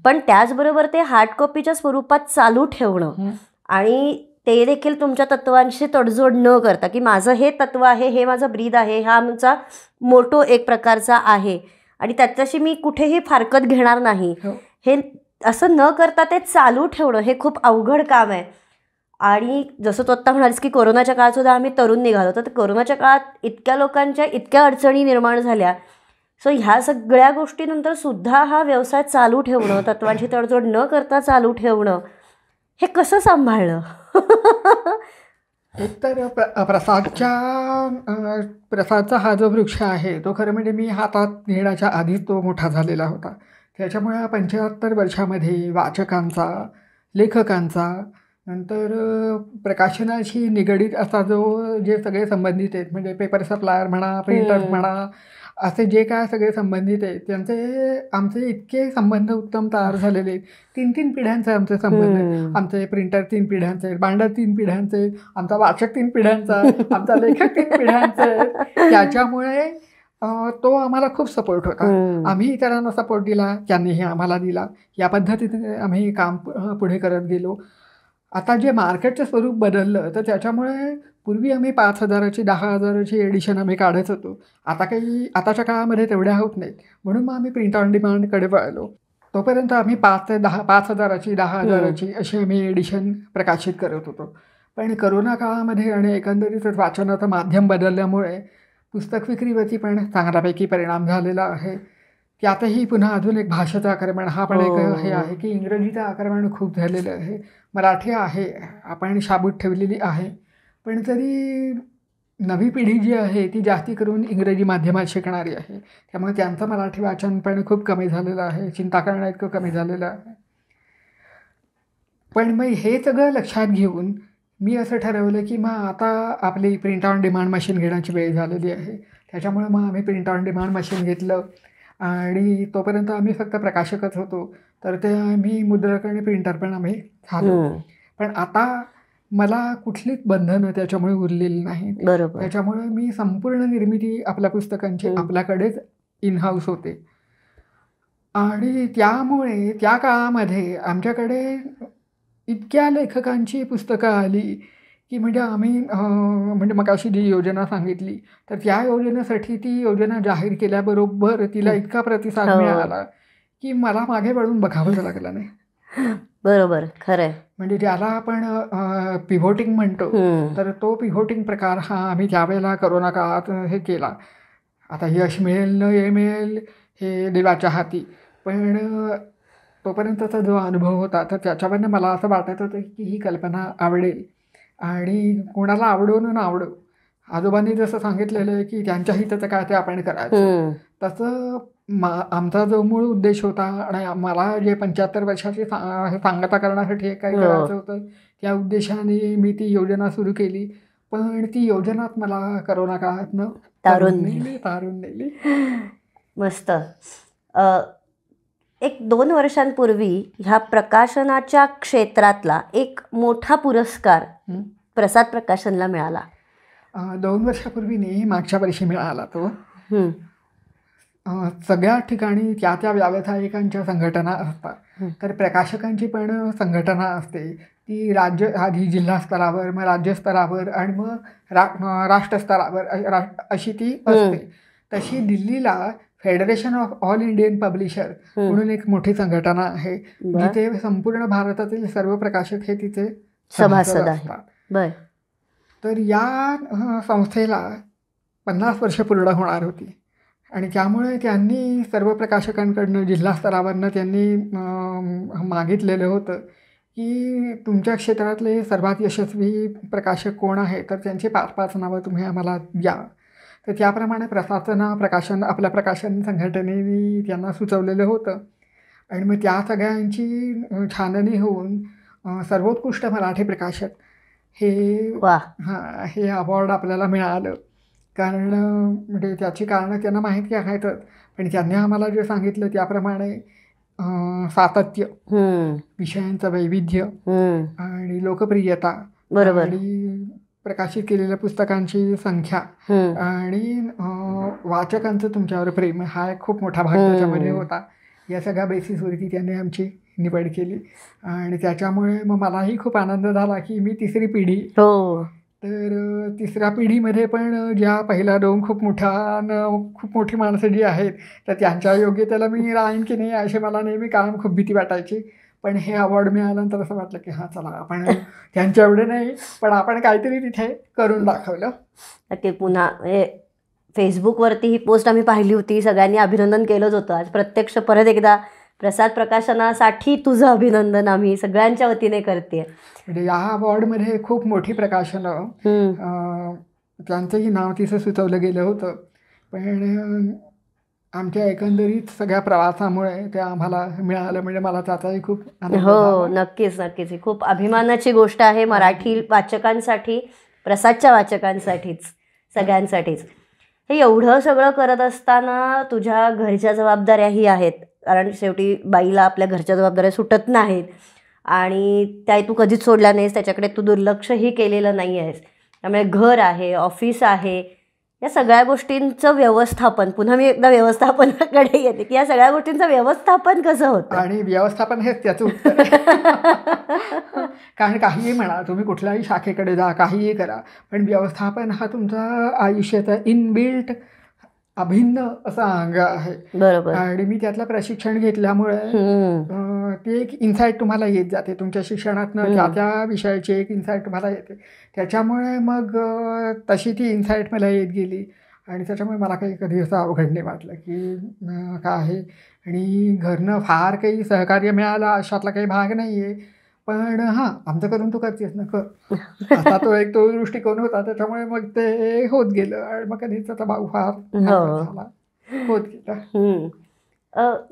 पण त्याचबरोबर ते हार्ड कॉपीच्या स्वरूपात चालू ठेवणं आणि ते देखील तुमच्या तत्वांशी तडजोड न करता की माझं हे तत्व आहे, हे माझं ब्रीद आहे, हा आमचा मोटो एक प्रकारचा आहे आणि त्याच्याशी मी कुठेही फारकत घेणार नाही, हे असं न करता ते चालू ठेवणं हे खूप अवघड काम आहे. आणि जसं तू आत्ता म्हणालीस की कोरोनाच्या काळात सुद्धा आम्ही तरुण निघालो तर कोरोनाच्या काळात इतक्या लोकांच्या इतक्या अडचणी निर्माण झाल्या. सो ह्या सगळ्या गोष्टीनंतर सुद्धा हा व्यवसाय चालू ठेवणं, तत्वांची तडजोड न करता चालू ठेवणं हे कसं सांभाळलं? एकतर प्रसादचा हा जो वृक्ष आहे तो खरं म्हणजे मी हातात घेण्याच्या आधीच तो मोठा झालेला होता. त्याच्यामुळे 75 वर्षामध्ये वाचकांचा, लेखकांचा नंतर प्रकाशनाशी निगडीत असा जे सगळे संबंधित आहेत म्हणजे पेपर सप्लायर म्हणा, प्रिंटर्स म्हणा, असे जे काय सगळे संबंधित आहेत त्यांचे आमचे इतके संबंध उत्तम तयार झालेले आहेत. 3-3 पिढ्यांचे आमचे संबंध आहेत. आमचे प्रिंटर 3 पिढ्यांचे आहेत, बांडर 3 पिढ्यांचे आहेत, आमचा वाचक 3 पिढ्यांचा आहे, आमचा लेखक 3 पिढ्यांचे आहेत. त्याच्यामुळे तो आम्हाला खूप सपोर्ट होता. आम्ही इतरांना सपोर्ट दिला, त्यांनीही आम्हाला दिला. या पद्धतीने आम्ही काम पुढे करत गेलो. आता जे मार्केटचं स्वरूप बदललं तर त्याच्यामुळे पूर्वी आम्ही 5,000ची 10,000ची एडिशन आम्ही काढत होतो. आताच्या काळामध्ये तेवढ्या होत नाहीत, म्हणून मग आम्ही प्रिंट ऑन डिमांडकडे वळलो. तोपर्यंत आम्ही 5,000ची 10,000ची अशी आम्ही एडिशन प्रकाशित करत होतो. पण करोना काळामध्ये आणि एकंदरीतच वाचनाचं माध्यम बदलल्यामुळे पुस्तक विक्रीवरती पण चांगल्यापैकी परिणाम झालेला आहे. त्यातही पुन्हा अजून एक भाषेचं आक्रमण हा पण एक हे आहे की इंग्रजीचं आक्रमण खूप झालेलं आहे. मराठी आहे, आपण शाबूत ठेवलेली आहे, पण तरी नवी पिढी जी आहे ती जास्ती करून इंग्रजी माध्यमात शिकणारी आहे. त्यामुळे त्यांचं मराठी वाचन पण खूप कमी झालेलं आहे, चिंता करणं इतकं कमी झालेलं आहे. पण मग हे सगळं लक्षात घेऊन मी असं ठरवलं की मग आता आपली प्रिंट ऑन डिमांड मशीन घेण्याची वेळ झालेली आहे. त्याच्यामुळे मग आम्ही प्रिंट ऑन डिमांड मशीन घेतलं आणि तोपर्यंत आम्ही फक्त प्रकाशकच होतो, तर ते आम्ही मुद्रक आणि प्रिंटर पण आम्ही झालो. पण आता मला कुठलीच बंधनं त्याच्यामुळे उरलेली नाही. बरोबर. त्याच्यामुळे मी संपूर्ण निर्मिती आपल्या पुस्तकांची आपल्याकडेच इन हाऊस होते. आणि त्यामुळे त्या काळामध्ये आमच्याकडे इतक्या लेखकांची पुस्तकं आली की म्हणजे आम्ही म्हणजे मगाशी जी योजना सांगितली तर त्या योजनेसाठी ती योजना जाहीर केल्याबरोबर तिला इतका प्रतिसाद मिळाला की मला मागे वळून बघावंच लागलं नाही. बरोबर, खरंय. म्हणजे ज्याला आपण पिव्होटिंग म्हणतो तर तो पिव्होटिंग प्रकार हा आम्ही त्यावेळेला करोना काळात हे केला. आता यश मिळेल न हे मिळेल हे देवाच्या हाती, पण तोपर्यंतचा जो अनुभव होता तर त्याच्यावरनं मला असं वाटत होतं की ही कल्पना आवडेल आणि कोणाला आवडो न आवडो. आजोबांनी जसं सांगितलेलं आहे की त्यांच्या हिताचं काय ते आपण करायचं, तसं आमचा जो मूळ उद्देश होता आणि मला जे 75 वर्षाची सांगता करण्यासाठी काही करायचं होतं त्या उद्देशाने मी ती योजना सुरू केली. पण ती योजनाच मला करोना काळातनं तारून नेली. मस्त. 1-2 वर्षांपूर्वी ह्या प्रकाशनाच्या क्षेत्रातला एक मोठा पुरस्कार प्रसाद प्रकाशनला मिळाला. 2 वर्षापूर्वी नाही, मागच्या वर्षी मिळाला तो. सगळ्या ठिकाणी त्या व्यावसायिकांच्या संघटना असतात, तर प्रकाशकांची पण संघटना असते. ती आधी जिल्हा स्तरावर, मग राज्यस्तरावर आणि मग राष्ट्रस्तरावर अशी ती असते. तशी दिल्लीला federation of all Indian publisher म्हणून एक मोठी संघटना आहे, जिथे संपूर्ण भारतातील सर्व प्रकाशक हे तिथे सभासद असतात. तर या संस्थेला 50 वर्ष पूर्ण होणार होती आणि त्यामुळे त्यांनी सर्व प्रकाशकांकडनं जिल्हा स्तरावरनं त्यांनी मागितलेलं होतं की तुमच्या क्षेत्रातले सर्वात यशस्वी प्रकाशक कोण आहे, तर त्यांची 5-5 नावं तुम्ही आम्हाला द्या. तर त्याप्रमाणे आपल्या प्रकाशन संघटनेने त्यांना सुचवलेलं होतं आणि मग त्या सगळ्यांची छाननी होऊन सर्वोत्कृष्ट मराठी प्रकाशक हे अवॉर्ड आपल्याला मिळालं. कारण म्हणजे त्याची कारणं त्यांना माहिती आहेतच, पण त्यांनी आम्हाला जे सांगितलं त्याप्रमाणे सातत्य, विषयांचं वैविध्य आणि लोकप्रियता आणि प्रकाशित केलेल्या पुस्तकांची संख्या आणि वाचकांचं तुमच्यावर प्रेम हा एक खूप मोठा भाग त्याच्यामध्ये होता. या सगळ्या बेसिसवरती त्यांनी आमची निवड केली आणि त्याच्यामुळे मग मलाही खूप आनंद झाला की मी तिसरी पिढी. तर तिसऱ्या पिढीमध्ये पण ज्या पहिल्या 2 खूप मोठी माणसं जी आहेत तर त्यांच्या योग्यतेला मी राहीन की नाही अशी मला नेहमी कायम खूप भीती वाटायची. पण हे अवॉर्ड मिळाल्यानंतर असं वाटलं की हां चला आपण त्यांच्या एवढे नाही पण आपण काहीतरी तिथे करून दाखवलं. ते पुन्हा फेसबुकवरती ही पोस्ट आम्ही पाहिली होती, सगळ्यांनी अभिनंदन केलंच होतं. आज प्रत्यक्ष परत एकदा प्रसाद प्रकाशनासाठी तुझं अभिनंदन आम्ही सगळ्यांच्या वतीने करते. म्हणजे या अवॉर्डमध्ये खूप मोठी प्रकाशनं त्यांचंही नाव तिचं सुचवलं गेलं होतं, पण आमच्या एकंदरीत सगळ्या प्रवासामुळे ते आम्हाला मिळालं, म्हणजे मला त्याचाही खूप आनंद हो, झाला. नक्कीच नक्कीच. ही खूप अभिमानाची गोष्ट आहे मराठी वाचकांसाठी, प्रसादच्या वाचकांसाठीच, सगळ्यांसाठीच. हे एवढं सगळं करत असताना तुझ्या घरच्या जबाबदाऱ्याही आहेत, कारण शेवटी बाईला आपल्या घरच्या जबाबदाऱ्या सुटत नाहीत आणि त्या तू कधीच सोडल्या नाहीस, त्याच्याकडे तू दुर्लक्षही केलेलं नाही आहेस. त्यामुळे घर आहे, ऑफिस आहे, या सगळ्या गोष्टींचं व्यवस्थापन, पुन्हा मी एकदा व्यवस्थापनाकडे येते की या सगळ्या गोष्टींचं व्यवस्थापन कसं होतं? आणि व्यवस्थापन हेच त्याचं उत्तर आहे. कारण काहीही म्हणा, तुम्ही कुठल्याही शाखेकडे जा, काहीही करा, पण व्यवस्थापन हा तुमचा आयुष्याचा इनबिल्ट अभिन्न असा अंग आहे. बरोबर. आणि मी त्यातलं प्रशिक्षण घेतल्यामुळे ती एक इन्साईट तुम्हाला येत जाते तुमच्या शिक्षणातनं, त्या त्या विषयाची एक इन्साईट तुम्हाला येते. त्याच्यामुळे मग तशी ती इन्साईट मला येत गेली आणि त्याच्यामुळे मला काही कधी असं अवघड नाही वाटलं की काय आहे. आणि घरनं फार काही सहकार्य मिळालं अशातला काही भाग नाही आहे, पण हां, आमचं करून तू करतेस ना, कर. आता तो एक तो दृष्टिकोन होता, त्याच्यामुळे मग ते होत गेलं आणि मग कधीच त्याचा भाऊ फार झाला, होत गेलं.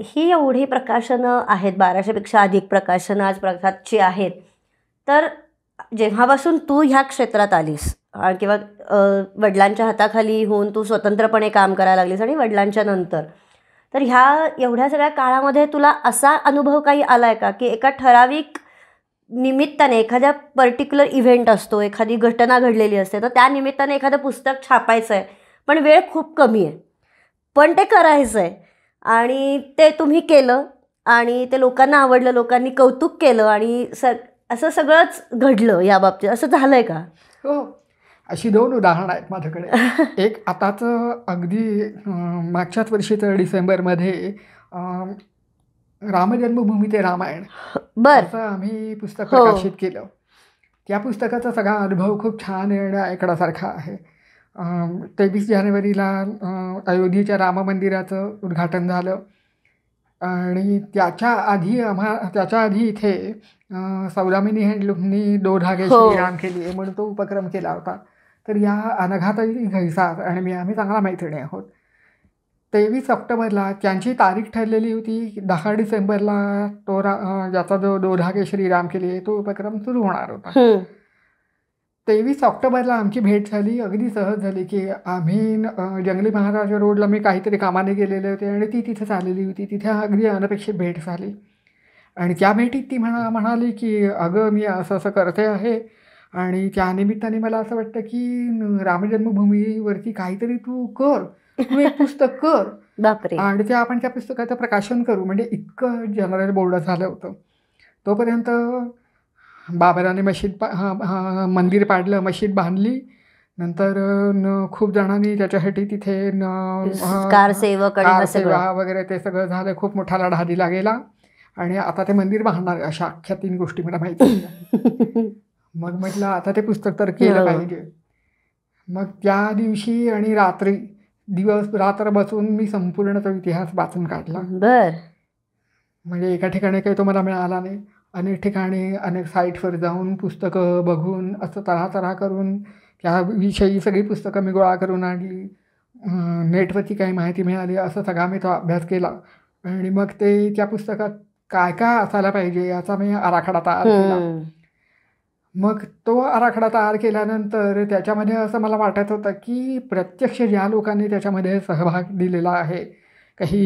ही एवढी प्रकाशनं आहेत, 1200पेक्षा अधिक प्रकाशनं आज प्रसादची आहेत. तर जेव्हापासून तू ह्या क्षेत्रात आलीस किंवा वडिलांच्या हाताखाली होऊन तू स्वतंत्रपणे काम करायला लागलीस आणि वडिलांच्या नंतर, तर ह्या एवढ्या सगळ्या काळामध्ये तुला असा अनुभव काही आला आहे का की एका ठराविक निमित्ताने, एखाद्या पर्टिक्युलर इव्हेंट असतो, एखादी घटना घडलेली असते, तर त्या निमित्ताने एखादं पुस्तक छापायचं आहे, पण वेळ खूप कमी आहे, पण ते करायचं आहे आणि ते तुम्ही केलं आणि ते लोकांना आवडलं, लोकांनी कौतुक केलं आणि असं सगळंच घडलं या बाबतीत, असं झालं आहे का? हो, अशी 2 उदाहरणं आहेत माझ्याकडे. एक आताच अगदी मागच्याच वर्षीचं डिसेंबरमध्ये रामजन्मभूमी ते रामायण असं आम्ही पुस्तक प्रकाशित केलं. त्या पुस्तकाचा सगळा अनुभव खूप छान आणि ऐकण्यासारखा आहे. 23 जानेवारीला अयोध्येच्या राम मंदिराचं उद्घाटन झालं आणि त्याच्या आधी इथे सौदामिनी हँडलूमनी दोधागे श्रीराम केली आहे म्हणून तो उपक्रम केला होता. तर या अनघाताई घैसार आणि आम्ही चांगला मैत्रिणी आहोत. 23 ऑक्टोबरला त्यांची तारीख ठरलेली होती, 10 डिसेंबरला तो ज्याचा जो दोधागे श्रीराम केली आहे तो उपक्रम सुरू होणार होता. 23 ऑक्टोबरला आमची भेट झाली, अगदी सहज झाली की आम्ही जंगली महाराज रोडला मी काहीतरी कामाने गेलेले होते आणि ती तिथे चाललेली होती. तिथे अगदी अनपेक्षित भेट झाली आणि त्या भेटीत ती म्हणाली की अगं मी असं असं करते आहे आणि त्या निमित्ताने मला असं वाटतं की रामजन्मभूमीवरती काहीतरी तू कर, तू एक पुस्तक कर. बापरे. आणि ते आपण त्या पुस्तकाचं प्रकाशन करू. म्हणजे इतकं जनरल बोर्ड झालं होतं. तोपर्यंत बाबराने मंदिर पाडलं, मशीद बांधली. नंतर खूप जणांनी त्याच्यासाठी तिथे कारसेवा वगैरे ते सगळं झालं. खूप मोठा लढा दिला गेला आणि आता ते मंदिर बांधणार अशा अख्ख्या 3 गोष्टी मला माहिती. मग म्हटलं आता ते पुस्तक तर केलं पाहिजे. मग त्या दिवशी आणि रात्री दिवस रात्र बसून मी संपूर्ण तो इतिहास वाचून काढला. म्हणजे एका ठिकाणी काही तो मला मिळाला नाही, अनेक ठिकाणी अनेक साईटवर जाऊन पुस्तकं बघून असं तऱ्हा करून त्याविषयी सगळी पुस्तकं मी गोळा करून आणली. नेटवरती काही माहिती मिळाली, असं सगळा मी तो अभ्यास केला आणि मग ते त्या पुस्तकात काय काय असायला पाहिजे याचा मी आराखडा तयार केला. मग तो आराखडा तयार केल्यानंतर त्याच्यामध्ये असं मला वाटत होतं की प्रत्यक्ष ज्या लोकांनी त्याच्यामध्ये सहभाग दिलेला आहे, काही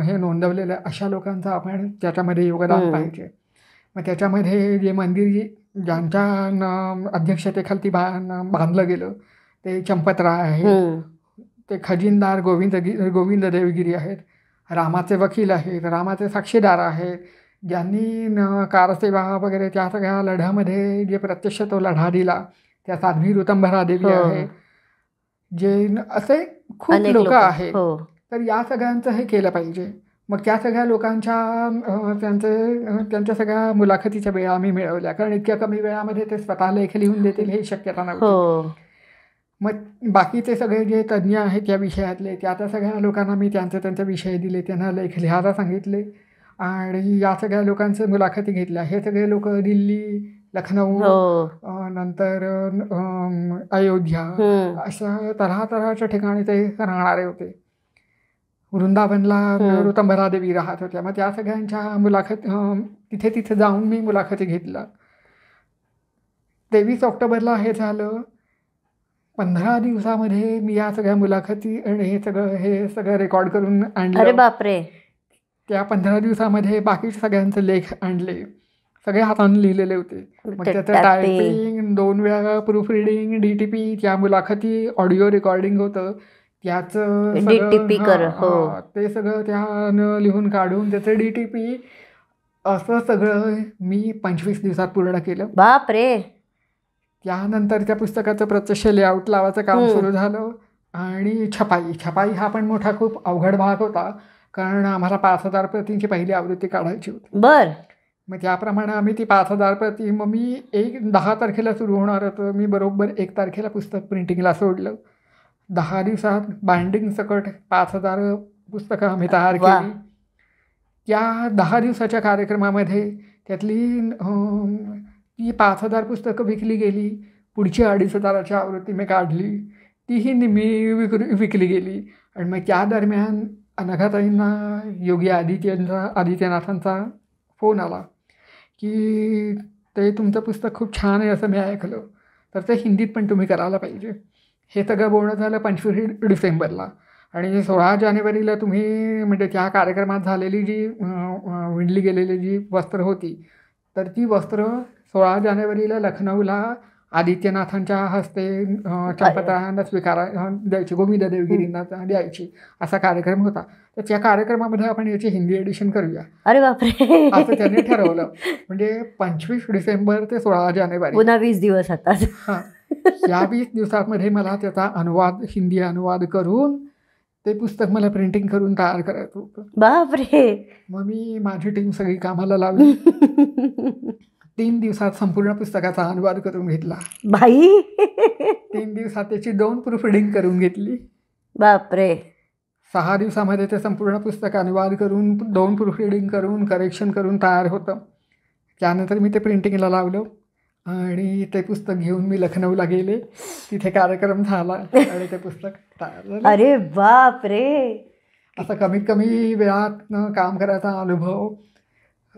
हे नोंदवलेलं, अशा लोकांचं आपण त्याच्यामध्ये योगदान पाहिजे. मग त्याच्यामध्ये जे मंदिर ज्यांच्या अध्यक्षतेखाली बांधलं गेलं ते चंपतराय आहेत, ते खजिनदार गोविंद देवगिरी आहेत, रामाचे वकील आहेत, रामाचे साक्षीदार आहेत, ज्यांनी कारसेवा वगैरे त्या सगळ्या लढ्यामध्ये जे प्रत्यक्ष तो लढा दिला, त्या साध्वी ऋतंभरा देवी आहे, जे असे खूप लोक आहेत. तर या सगळ्यांचं हे केलं पाहिजे. मग त्या सगळ्या लोकांच्या त्यांच्या सगळ्या मुलाखतीच्या वेळा आम्ही मिळवल्या, कारण इतक्या कमी वेळामध्ये ते स्वतः लेख लिहून देतील हे शक्यता नव्हती. मग बाकीचे सगळे जे तज्ज्ञ आहेत या विषयातले, त्या सगळ्या लोकांना मी त्यांचे विषय दिले, त्यांना लेख लिहायला सांगितले आणि या सगळ्या लोकांचं मुलाखती घेतल्या. हे सगळे लोक दिल्ली, लखनौ, नंतर अयोध्या अशा तऱ्हातऱ्हाच्या ठिकाणी ते राहणारे होते. वृंदावनला ऋतंभरादेवी राहत होत्या. मग त्या सगळ्यांच्या मुलाखत तिथे जाऊन मी मुलाखती घेतल्या. 23 ऑक्टोबरला हे झालं. 15 दिवसामध्ये मी या सगळ्या मुलाखती आणि हे सगळं रेकॉर्ड करून आणलं. अरे बापरे. त्या 15 दिवसामध्ये बाकी सगळ्यांचे लेख आणले. सगळे हाताने लिहिलेले होते. मग त्याचं टायपिंग, 2 वेळा प्रूफ रिडिंग, DTP, त्या मुलाखती ऑडिओ रेकॉर्डिंग होतं त्याचं ते सगळं त्यानं लिहून काढून त्याचं DTP, असं सगळं मी 25 दिवसात पूर्ण केलं. बापरे. त्यानंतर त्या पुस्तकाचं प्रत्यक्ष लेआउट लावायचं काम सुरू झालं. आणि छपाई हा पण मोठा खूप अवघड भाग होता, कारण आम्हाला 5,000 प्रतींची पहिली आवृत्ती काढायची होती. बर. मग त्याप्रमाणे आम्ही ती 5,000 प्रती, मग मी 10 तारखेला सुरू होणार होतं, मी बरोबर 1 तारखेला पुस्तक प्रिंटिंगला सोडलं. 10 दिवसात बाइंडिंग सकट 5,000 पुस्तकं आम्ही तयार केली. त्या 10 दिवसाच्या कार्यक्रमामध्ये त्यातली ती 5,000 पुस्तकं विकली गेली. पुढची 2,500ची आवृत्ती मी काढली, तीही निम्मी विकली गेली. आणि मग त्या दरम्यान अनघाताईंना योगी आदित्यनाथांचा फोन आला की ते तुमचं पुस्तक खूप छान आहे असं मी ऐकलं, तर ते हिंदीत पण तुम्ही करायला पाहिजे. हे सगळं बोलणं झालं 25 डिसेंबरला. आणि 16 जानेवारीला तुम्ही म्हणजे त्या कार्यक्रमात झालेली जी विणली गेलेली जी वस्त्र होती, तर ती वस्त्र 16 जानेवारीला लखनौला आदित्यनाथांच्या हस्ते चंपतरायांना द्यायची, गोविंद देवगिरींना द्यायची, असा कार्यक्रम होता. तर त्या कार्यक्रमामध्ये आपण याची हिंदी एडिशन करूया. अरे बापरे. असं त्यांनी ठरवलं. म्हणजे 25 डिसेंबर ते 16 जानेवारी, पुन्हा 20 दिवस आता. हां, या 20 दिवसांमध्ये मला त्याचा हिंदी अनुवाद करून ते पुस्तक मला प्रिंटिंग करून तयार करायचं होतं. बापरे. मग मी माझी टीम सगळी कामाला लावली. 3 दिवसात संपूर्ण पुस्तकाचा अनुवाद करून घेतला. बाई. 3 दिवसात त्याची 2 प्रूफ रिडिंग करून घेतली. बापरे. 6 दिवसामध्ये ते संपूर्ण पुस्तक अनुवाद करून 2 प्रूफ रिडिंग करून करेक्शन करून तयार होतं. त्यानंतर मी ते प्रिंटिंगला लावलं आणि ते पुस्तक घेऊन मी लखनौला गेले. तिथे कार्यक्रम झाला आणि ते पुस्तक तयार झालं. अरे बापरे. असं कमीत कमी वेळात काम करायचा अनुभव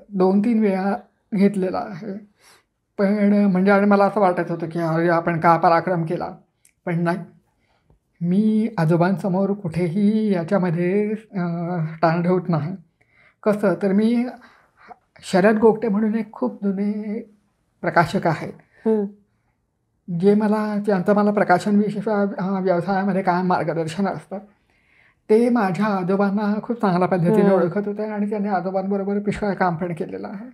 2-3 वेळा घेतलेला आहे. पण म्हणजे आणि मला असं वाटत होतं की अरे आपण का पराक्रम केला, पण नाही, मी आजोबांसमोर कुठेही याच्यामध्ये स्टँड होत नाही. कसं तर मी शरद गोगटे म्हणून एक खूप जुने प्रकाशक आहेत, जे त्यांचं मला प्रकाशन व्यवसायामध्ये कायम मार्गदर्शन असतं. ते माझ्या आजोबांना खूप चांगल्या पद्धतीने ओळखत होते आणि त्यांनी आजोबांबरोबर पुष्कळ काम पण केलेलं आहे.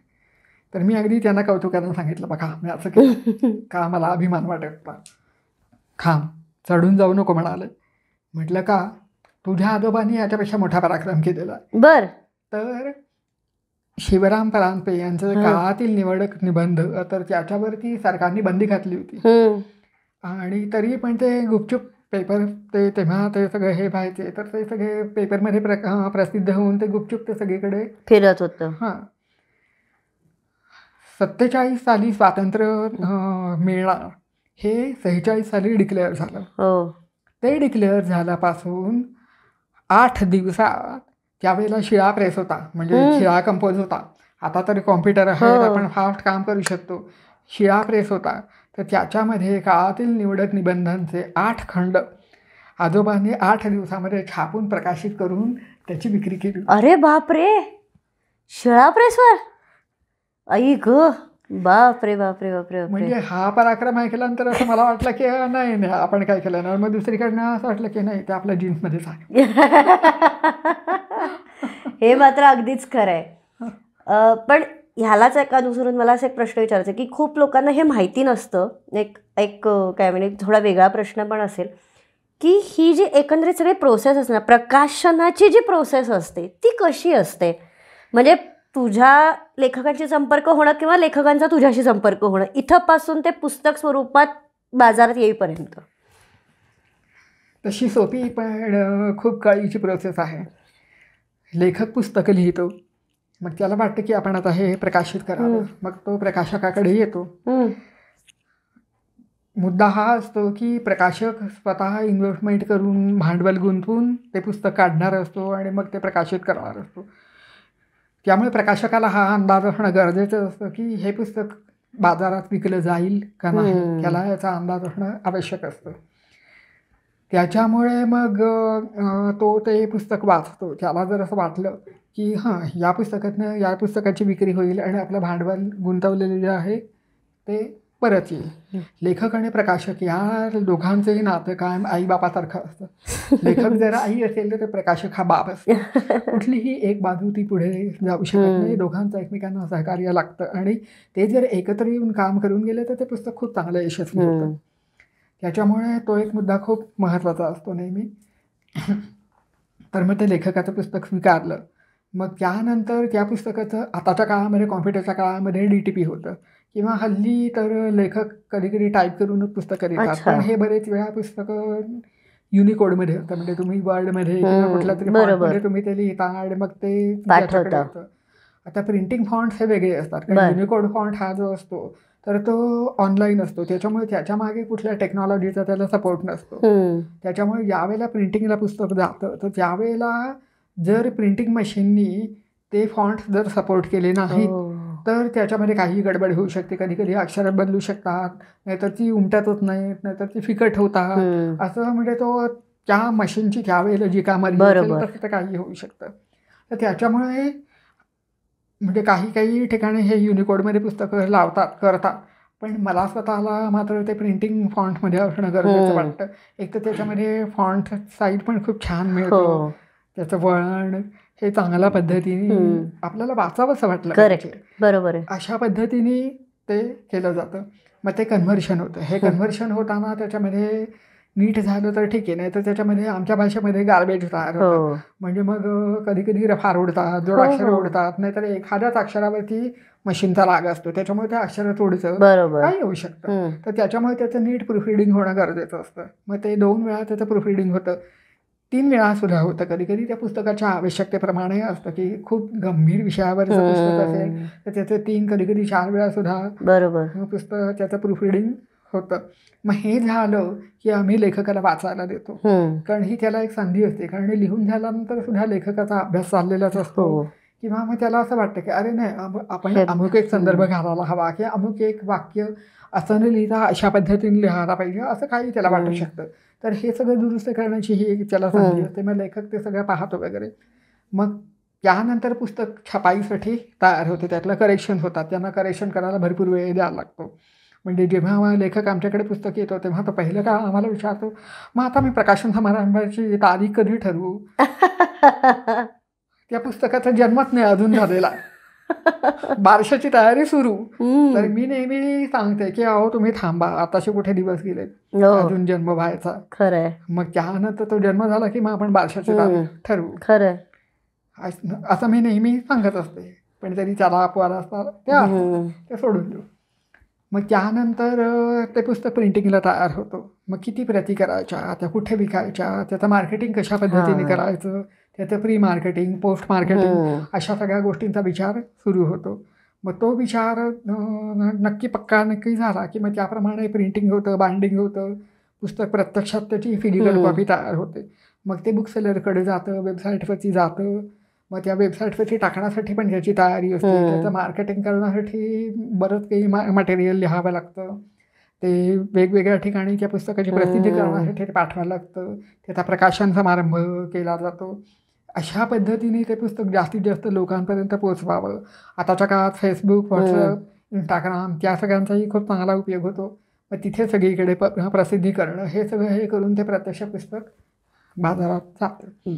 तर मी अगदी त्यांना कौतुकानं सांगितलं, बघा मी असं केलं का, मला अभिमान वाटत होता. खांब चढून जाऊ नको म्हणाले. म्हटलं का, तुझ्या आजोबांनी याच्यापेक्षा मोठा पराक्रम केलेला आहे. बर. तर शिवराम परांजपे यांचं काळातील निवडक निबंध, तर त्याच्यावरती सरकारने बंदी घातली होती. आणि तरी पण ते गुपचूप पेपर तेव्हा ते सगळे हे व्हायचे, तर ते सगळे पेपरमध्ये प्रसिद्ध होऊन ते गुपचूप ते सगळीकडे फिरत होतं. हां. 47 साली स्वातंत्र्य मिळणार हे 46 साली डिक्लेअर झालं. ते डिक्लेअर झाल्यापासून 8 दिवसात, त्यावेळेला शिळा प्रेस होता, म्हणजे शिळा कंपोज होता. आता तरी कॉम्प्युटर आहे, आपण फास्ट काम करू शकतो. शिळा प्रेस होता, तर त्याच्यामध्ये काळातील निवडक निबंधांचे 8 खंड आजोबांनी 8 दिवसामध्ये छापून प्रकाशित करून त्याची विक्री केली. अरे बापरे. शिळा प्रेसवर. आई ग. बापरे बापरे बापरे. म्हणजे हा पराक्रम ऐकल्यानंतर असं मला वाटलं की नाही आपण काय केलं ना. मग दुसरीकडनं असं वाटलं की नाही, ते आपल्या जीन्समध्येच आहे. हे मात्र अगदीच खरं आहे. पण ह्यालाच एक अनुसरून मला असं एक प्रश्न विचारायचा की खूप लोकांना हे माहिती नसतं. एक काय म्हणजे थोडा वेगळा प्रश्न पण असेल की ही जी एकंदरीत सगळी प्रोसेस असते ना, प्रकाशनाची जी प्रोसेस असते ती कशी असते. म्हणजे तुझ्या लेखकांशी संपर्क होणं किंवा लेखकांचा तुझ्याशी संपर्क होणं, इथंपासून ते पुस्तक स्वरूपात बाजारात येईपर्यंत. तशी सोपी पण खूप काळीची प्रोसेस आहे. लेखक पुस्तकं लिहितो, मग त्याला वाटतं की आपण आता हे प्रकाशित करावं, मग तो प्रकाशकाकडे येतो. मुद्दा हा असतो की प्रकाशक स्वतः इन्व्हेस्टमेंट करून भांडवल गुंतवून ते पुस्तक काढणार असतो आणि मग ते प्रकाशित करणार असतो. त्यामुळे प्रकाशकाला हा अंदाज असणं गरजेचं असतं की हे पुस्तक बाजारात विकलं जाईल का नाही, त्याला याचा अंदाज असणं आवश्यक असतं. त्याच्यामुळे मग तो ते पुस्तक वाचतो. त्याला जर असं वाटलं की हां, या पुस्तकाची विक्री होईल आणि आपलं भांडवल गुंतवलेलं जे आहे ते परत येईल. लेखक आणि प्रकाशक या दोघांचंही नातं कायम आई बापासारखं असतं. लेखक जर आई असेल तर ते प्रकाशक हा बाप असतो. कुठलीही एक बाजू ती पुढे जाऊ शकत नाही. दोघांचं एकमेकांना सहकार्य लागतं आणि ते जर एकत्र येऊन काम करून गेले तर ते पुस्तक खूप चांगलं यशस्वी होतं. त्याच्यामुळे तो एक मुद्दा खूप महत्त्वाचा असतो नेहमी. तर मग ते लेखकाचं पुस्तक स्वीकारलं. मग त्यानंतर त्या पुस्तकाचं आताच्या काळामध्ये कॉम्प्युटरच्या काळामध्ये DTP होतं किंवा हल्ली तर लेखक कधी टाईप करूनच पुस्तकं लिहितात. पण हे बरेच वेळा पुस्तकं युनिकोडमध्ये होतं. म्हणजे तुम्ही वर्डमध्ये किंवा कुठल्या तरी फॉन्टमध्ये तुम्ही ते लिहिता आणि मग ते त्याच्याकडे होतं. आता प्रिंटिंग फॉन्ट्स हे वेगळे असतात. कारण युनिकोड फॉन्ट हा जो असतो तर तो ऑनलाईन असतो. त्याच्यामुळे त्याच्या मागे कुठल्या टेक्नॉलॉजीचा त्याला सपोर्ट नसतो. त्याच्यामुळे ज्यावेळेला प्रिंटिंगला पुस्तक जातं तर त्यावेळेला जर प्रिंटिंग मशीननी ते फॉन्ट जर सपोर्ट केले नाहीत तर त्याच्यामध्ये काही गडबड होऊ शकते. कधी अक्षरं बदलू शकतात, नाहीतर ती उमटतच नाहीत, नाहीतर ती फिकट होतात. असं म्हणजे तो त्या मशीनची त्यावेळेला जी कामं असेल तसं काही होऊ शकतं. तर त्याच्यामुळे म्हणजे काही ठिकाणी हे युनिकोडमध्ये पुस्तकं करतात. पण मला स्वतःला मात्र ते प्रिंटिंग फॉन्टमध्ये असणं गरजेचं वाटतं. एक तर त्याच्यामध्ये फॉन्ट साईज पण खूप छान मिळतो, त्याचं वळण हे चांगल्या पद्धतीने आपल्याला वाचावंसं वाटलं. करेक्ट, बरोबर आहे. अशा पद्धतीने ते केलं जातं. मग ते कन्व्हर्शन होतं. हे कन्व्हर्शन होताना त्याच्यामध्ये नीट झालं तर ठीक आहे, नाही तर त्याच्यामध्ये आमच्या भाषेमध्ये गार्बेज तयार होतं. म्हणजे मग कधी रफार उडतात, जोडाक्षरं उडतात, नाहीतर एखाद्याच अक्षरावरती मशीनचा राग असतो, त्याच्यामुळे त्या अक्षर थोडंसं काही होऊ शकतं. तर त्याच्यामुळे त्याचं नीट प्रूफरिडिंग होणं गरजेचं असतं. मग ते 2 वेळा त्याचं प्रूफरिडिंग होतं, 3 वेळा सुद्धा होतं. कधी त्या पुस्तकाच्या आवश्यकतेप्रमाणे असतं की खूप गंभीर विषयावरचं पुस्तक असेल तर त्याचे 3 कधी 4 वेळा सुद्धा पुस्तक त्याचं प्रूफरिडिंग होतं. मग हे झालं की आम्ही लेखकाला वाचायला देतो, कारण ही त्याला एक संधी असते. कारण लिहून झाल्यानंतर सुद्धा लेखकाचा अभ्यास चाललेलाच असतो. किंवा मग त्याला असं वाटतं की अरे नाही, आपण अमुक एक संदर्भ घालायला हवा की अमुक एक वाक्य असं न लिहिता अशा पद्धतीने लिहायला पाहिजे, असं काही त्याला वाटू शकतं. तर हे सगळं दुरुस्त करण्याची ही त्याला संधी असते. मग लेखक ते सगळं पाहतो वगैरे. मग त्यानंतर पुस्तक छपाईसाठी तयार होते, त्यातलं करेक्शन होतात. त्यांना करेक्शन करायला भरपूर वेळ द्यायला लागतो. म्हणजे जेव्हा लेखक आमच्याकडे पुस्तक येतो तेव्हा तो पहिलं का आम्हाला विचारतो, मग आता मी प्रकाशन समारंभाची तारीख कधी ठरवू? त्या पुस्तकाचा जन्मच नाही अजून झालेला, बारशाची तयारी सुरू. तर मी नेहमी सांगते की अहो तुम्ही थांबा, आताशे कुठे दिवस गेले, अजून जन्म व्हायचा. खरंय. मग त्यानंतर तो जन्म झाला की मग आपण बारशाची तारीख ठरवू. खरंय, असं मी नेहमी सांगत असते. पण तरी त्याला अपवाद असतात ते सोडून देऊ. मग त्यानंतर ते पुस्तक प्रिंटिंगला तयार होतं. मग किती प्रती करायच्या, त्या कुठे विकायच्या, त्याचं मार्केटिंग कशा पद्धतीने करायचं, त्याचं प्री मार्केटिंग, पोस्ट मार्केटिंग, अशा सगळ्या गोष्टींचा विचार सुरू होतो. मग तो विचार नक्की झाला की मग त्याप्रमाणे प्रिंटिंग होतं, बाइंडिंग होतं, पुस्तक प्रत्यक्षात त्याची फिजिकल कॉपी तयार होते. मग ते बुकसेलरकडे जातं, वेबसाईटवरती जातं. मग त्या वेबसाईटवरती टाकण्यासाठी पण त्याची तयारी असते. त्याचं मार्केटिंग करण्यासाठी बरंच काही मटेरियल लिहावं लागतं. ते वेगवेगळ्या ठिकाणी त्या पुस्तकाची प्रसिद्धी करण्यासाठी ते पाठवायला लागतं. त्याचा प्रकाशन समारंभ केला जातो. अशा पद्धतीने ते पुस्तक जास्तीत जास्त लोकांपर्यंत पोचवावं. आताच्या काळात फेसबुक, व्हॉट्सअप, इंस्टाग्राम त्या सगळ्यांचाही खूप चांगला उपयोग होतो. मग तिथे सगळीकडे प्रसिद्धी करणं, हे सगळं हे करून ते प्रत्यक्ष पुस्तक बाजारात जातं.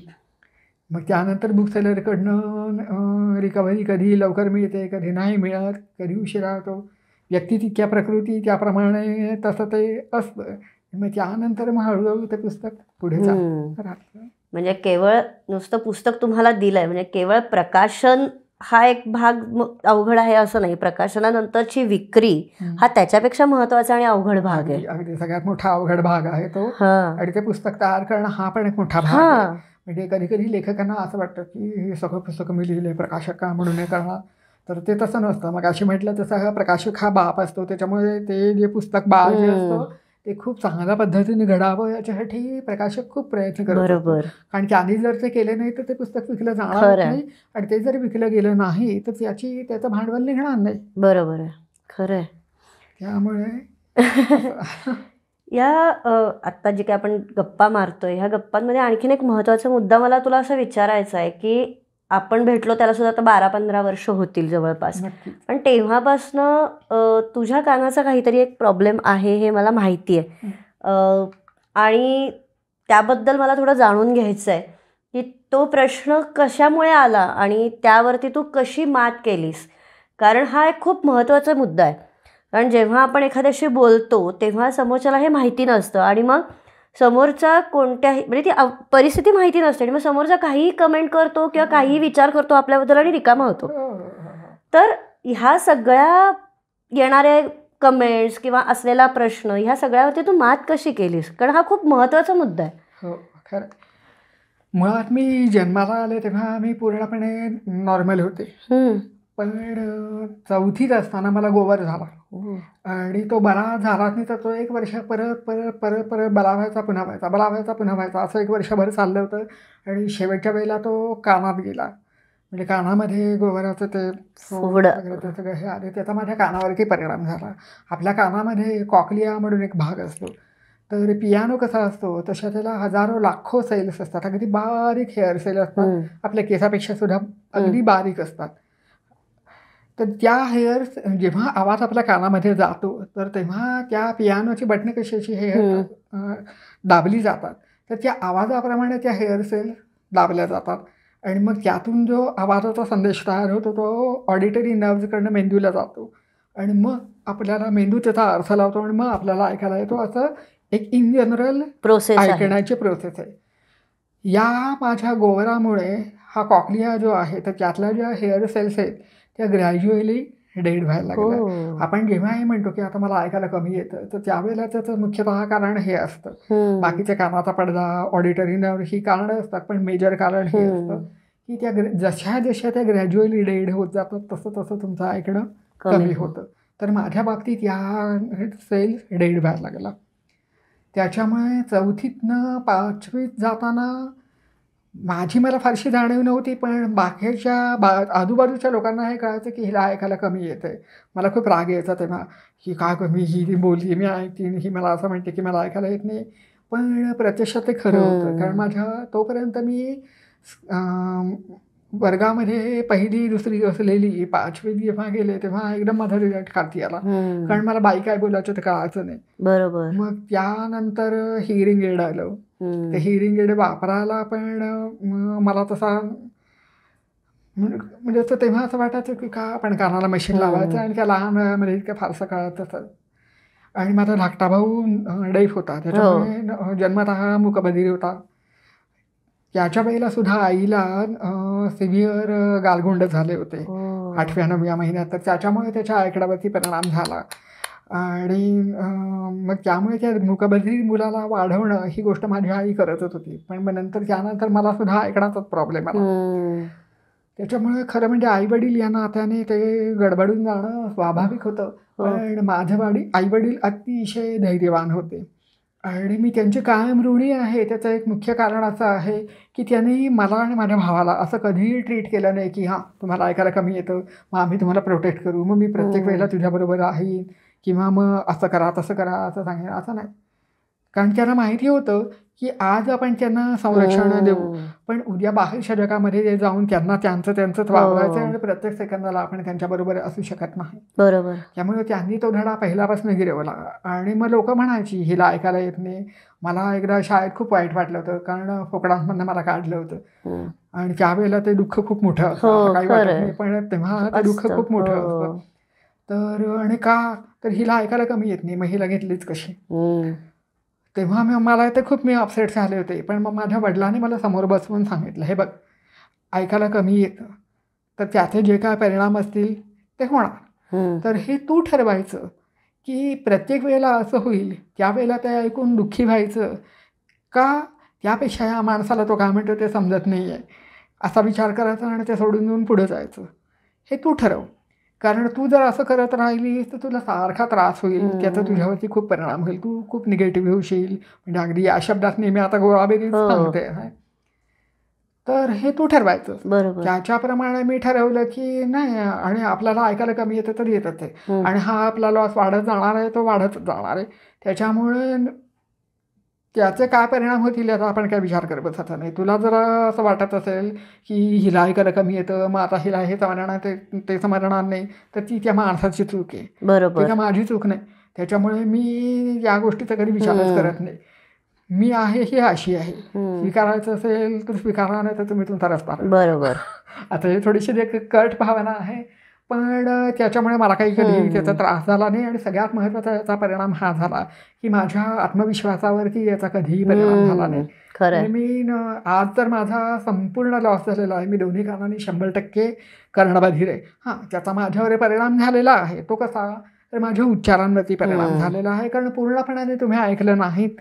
मग त्यानंतर बुकसेलरकडनं रिकव्हरी कधी लवकर मिळते, कधी नाही मिळत, कधी उशिरा होतो. व्यक्ती तितक्या प्रकृती त्याप्रमाणे तसं ते असतं. मग त्यानंतर मग हळूहळू ते पुस्तक पुढे राहतं. म्हणजे केवळ नुसतं पुस्तक तुम्हाला दिलंय, म्हणजे केवळ प्रकाशन हा एक भाग अवघड आहे असं नाही, प्रकाशनानंतरची विक्री हा त्याच्यापेक्षा महत्वाचा आणि अवघड भाग आहे. अगदी सगळ्यात मोठा अवघड भाग आहे तो. आणि ते पुस्तक तयार करणं हा पण एक मोठा भाग आहे. म्हणजे कधी लेखकांना असं वाटतं की हे सगळं पुस्तकं मी लिहिले, प्रकाशक का म्हणून हे करणार, तर ते तसं नसतं. मग अशी म्हटलं तसं हा प्रकाशक हा बाप असतो. त्याच्यामुळे ते जे पुस्तक बाळ जे असतं ते खूप चांगल्या पद्धतीने घडावं याच्यासाठी प्रकाशक खूप प्रयत्न करत असतो. बरोबर. कारण त्यांनी जर ते केले नाही तर ते पुस्तक विकलं जाणार खरं. नाही, आणि ते जर विकलं गेलं नाही तर त्याचं भांडवल निघणार नाही. बरोबर आहे. खरं आहे. त्यामुळे या आत्ता जे काही आपण गप्पा मारतोय ह्या गप्पांमध्ये आणखीन एक महत्त्वाचा मुद्दा मला तुला असं विचारायचा आहे की आपण भेटलो त्याला सुद्धा आता 12-15 वर्ष होतील जवळपास, नक्की पण तेव्हापासनं तुझ्या कानाचा काहीतरी एक प्रॉब्लेम आहे हे मला माहिती आहे. आणि त्याबद्दल मला थोडं जाणून घ्यायचं आहे की तो प्रश्न कशामुळे आला आणि त्यावरती तू कशी मात केलीस, कारण हा एक खूप महत्त्वाचा मुद्दा आहे. कारण जेव्हा आपण एखाद्याशी बोलतो तेव्हा समोरच्याला हे माहिती नसतं आणि मग समोरचा कोणत्याही म्हणजे ती परिस्थिती माहिती नसते आणि मग समोरचा काहीही कमेंट करतो किंवा काहीही विचार करतो आपल्याबद्दल आणि रिकामा होतो. तर ह्या सगळ्या येणाऱ्या कमेंट्स किंवा असलेला प्रश्न ह्या सगळ्यावरती तू मात कशी केलीस, कारण हा खूप महत्त्वाचा मुद्दा आहे. हो खरं. मुळात मी जन्माला आले तेव्हा मी पूर्णपणे नॉर्मल होते, पण 4थीत असताना मला गोवर झाला आणि तो बरा झाला नाही तर तो 1 वर्ष परत परत परत परत बरा व्हायचा, पुन्हा व्हायचा, बरा व्हायचा, पुन्हा व्हायचा, असं 1 वर्षभर चाललं होतं. आणि शेवटच्या वेळेला तो कानात गेला, म्हणजे कानामध्ये गोवराचं ते सगळं हे आले, त्याचा माझ्या कानावरती परिणाम झाला. आपल्या कानामध्ये कॉकलिया म्हणून एक भाग असतो, तर पियानो कसा असतो तशा त्याला हजारो लाखो सेल्स असतात, अगदी बारीक हेअर सेल असतात, आपल्या केसापेक्षा सुद्धा अगदी बारीक असतात. तर त्या हेअर्स जेव्हा आवाज आपल्या कानामध्ये जातो तर तेव्हा त्या पियानोची बटणं कशी अशी हे दाबली जातात, तर त्या आवाजाप्रमाणे त्या हेअर सेल दाबल्या जातात आणि मग त्यातून जो आवाजाचा संदेश तयार होतो तो ऑडिटरी नर्व्हजकडनं मेंदूला जातो आणि मग आपल्याला मेंदू त्याचा अर्थ लावतो आणि मग आपल्याला ऐकायला येतो. असं एक इन जनरल प्रोसेस ऐकण्याची प्रोसेस आहे. या माझ्या गोवरामुळे हा कॉकलिया जो आहे तर त्यातल्या ज्या हेअर सेल्स आहेत त्या ग्रॅज्युअली डेड व्हायला लागल्या. आपण जेव्हाही म्हणतो की आता मला ऐकायला कमी येतं तर त्यावेळेला त्याचं मुख्यतः कारण हे असतं. बाकीचे कानाचा पडदा, ऑडिटरी नर्व्ह ही कारणं असतात, पण मेजर कारण हे असतं की त्या जशा जशा त्या ग्रॅज्युअली डेड होत जातात तसं तसं तुमचं ऐकणं कमी होतं. तर माझ्या बाबतीत या सेल्स डेड व्हायला लागला. त्याच्यामुळे 4थीतनं 5वीत जाताना मला फारशी जाणीव नव्हती, पण बाकीच्या आजूबाजूच्या लोकांना हे कळायचं की हिला ऐकायला कमी येतं आहे. मला खूप राग यायचा तेव्हा की काय कमी, ही बोलली मी ऐकते, ही मला असं म्हणते की मला ऐकायला येत नाही. पण प्रत्यक्षात ते खरं होतं, कारण तोपर्यंत मी वर्गामध्ये 1ली 2री असलेली 5वीत जेव्हा गेले तेव्हा एकदम माझा रिझल्ट खाती आला, कारण मला बाई काय बोलायचं ते कळायचं नाही. बरोबर. मग त्यानंतर हिअरिंग एड आलं. ते हिअरिंग एड वापरायला पण मला तसा म्हणजे तेव्हा असं वाटायचं की का आपण कानाला मशीन लावायचं आणि त्या लहान वयामध्ये इतकं फारसं कळत असतं. आणि माझा धाकटा भाऊ डैफ होता, त्याच्यामुळे जन्मतः मूकबधीर होता. त्याच्या वेळेला सुद्धा आईला सिव्हिअर गालगुंड झाले होते 8व्या-9व्या महिन्यात, तर त्याच्यामुळे त्याच्या ऐकण्यावरती परिणाम झाला. आणि मग त्यामुळे त्या मूकबधीर मुलाला वाढवणं ही गोष्ट माझी आई करतच होती, पण मग त्यानंतर मला सुद्धा ऐकण्याचाच प्रॉब्लेम आला. त्याच्यामुळे खरं म्हणजे आईवडील या नात्याने ते गडबडून जाणं स्वाभाविक होतं. पण माझे आईवडील अतिशय धैर्यवान होते आणि मी त्यांचे कायम ऋणी आहे. त्याचं एक मुख्य कारण असं आहे की त्यांनी मला आणि माझ्या भावाला असं कधीही ट्रीट केलं नाही की हां तुम्हाला ऐकायला कमी येतं मग आम्ही तुम्हाला प्रोटेक्ट करू, मग मी प्रत्येक वेळेला तुझ्याबरोबर राहीन किंवा मग असं करा तसं करा असं सांगेन, असं नाही. कारण त्यांना माहिती होतं की आज आपण त्यांना संरक्षण देऊ, पण उद्या बाहेरच्या जगामध्ये जाऊन त्यांना त्यांचंच वापरायचं आणि प्रत्येक सेकंदाला आपण त्यांच्याबरोबर असू शकत नाही. बरोबर. त्यामुळे त्यांनी तो धडा पहिल्यापासून गिरवला. आणि मग लोक म्हणायची हिला ऐकायला येत नाही. मला एकदा शाळेत खूप वाईट वाटलं होतं, कारण फोकडांमधनं मला काढलं होतं आणि त्यावेळेला ते दुःख खूप मोठं असतं, काही वाटत नाही, पण तेव्हा ते दुःख खूप मोठं असतं. तर आणि का तर हिला ऐकायला कमी येत नाही, मग हिला घेतलीच कशी. तेव्हा मला ते खूप मी अपसेट झाले होते. पण मग माझ्या वडिलांनी मला समोर बसवून सांगितलं, हे बघ ऐकायला कमी येतं तर त्याचे जे काय परिणाम असतील ते होणार, तर हे तू ठरवायचं की प्रत्येक वेळेला असं होईल त्यावेळेला ते ऐकून दुःखी व्हायचं का, त्यापेक्षा या माणसाला तो काय म्हणतो ते समजत नाही आहे असा विचार करायचा आणि ते सोडून देऊन पुढं जायचं, हे तू ठरव. कारण तू जर असं करत राहिलीस तर तुला सारखा त्रास होईल, त्याचा तुझ्यावरती खूप परिणाम होईल, तू खूप निगेटिव्ह होशील. म्हणजे अगदी या शब्दात नेहमी आता गोळाबेरीज सांगते. तर हे तू ठरवायचं. बरोबर. त्याच्याप्रमाणे मी ठरवलं की नाही, आणि आपल्याला ऐकायला कमी येतं तर येतच आहे, आणि हा आपला लॉस वाढत जाणार आहे, तो वाढतच जाणार आहे. त्याच्यामुळे त्याचे काय परिणाम होतील याचा आपण काय विचार करत बसायचा नाही. तुला जर असं वाटत असेल की हिला ऐकायला कमी येतं, मग आता हिला हे समजणार ते समजणार नाही, तर ती त्या माणसाची चूक आहे, बरोबर. ती काय माझी चूक नाही. त्याच्यामुळे मी या गोष्टीचा कधी विचारच करत नाही. मी आहे ही अशी आहे, स्वीकारायचं असेल तर स्वीकारा, नाही तर तुम्ही तुमचा रस्ता. बरोबर. आता हे थोडीशी कट भावना आहे, पण त्याच्यामुळे मला काही कधी त्याचा त्रास झाला नाही. आणि सगळ्यात महत्त्वाचा याचा परिणाम हा झाला की माझ्या आत्मविश्वासावरती याचा कधीही परिणाम झाला नाही. खरं. मी आज तर माझा संपूर्ण लॉस झालेला आहे, मी दोन्ही कानांनी 100% कर्णबधीर आहे. हां, त्याचा माझ्यावर परिणाम झालेला आहे. तो कसा, तर माझ्या उच्चारांवरती परिणाम झालेला आहे. कारण पूर्णपणाने तुम्ही ऐकलं नाहीत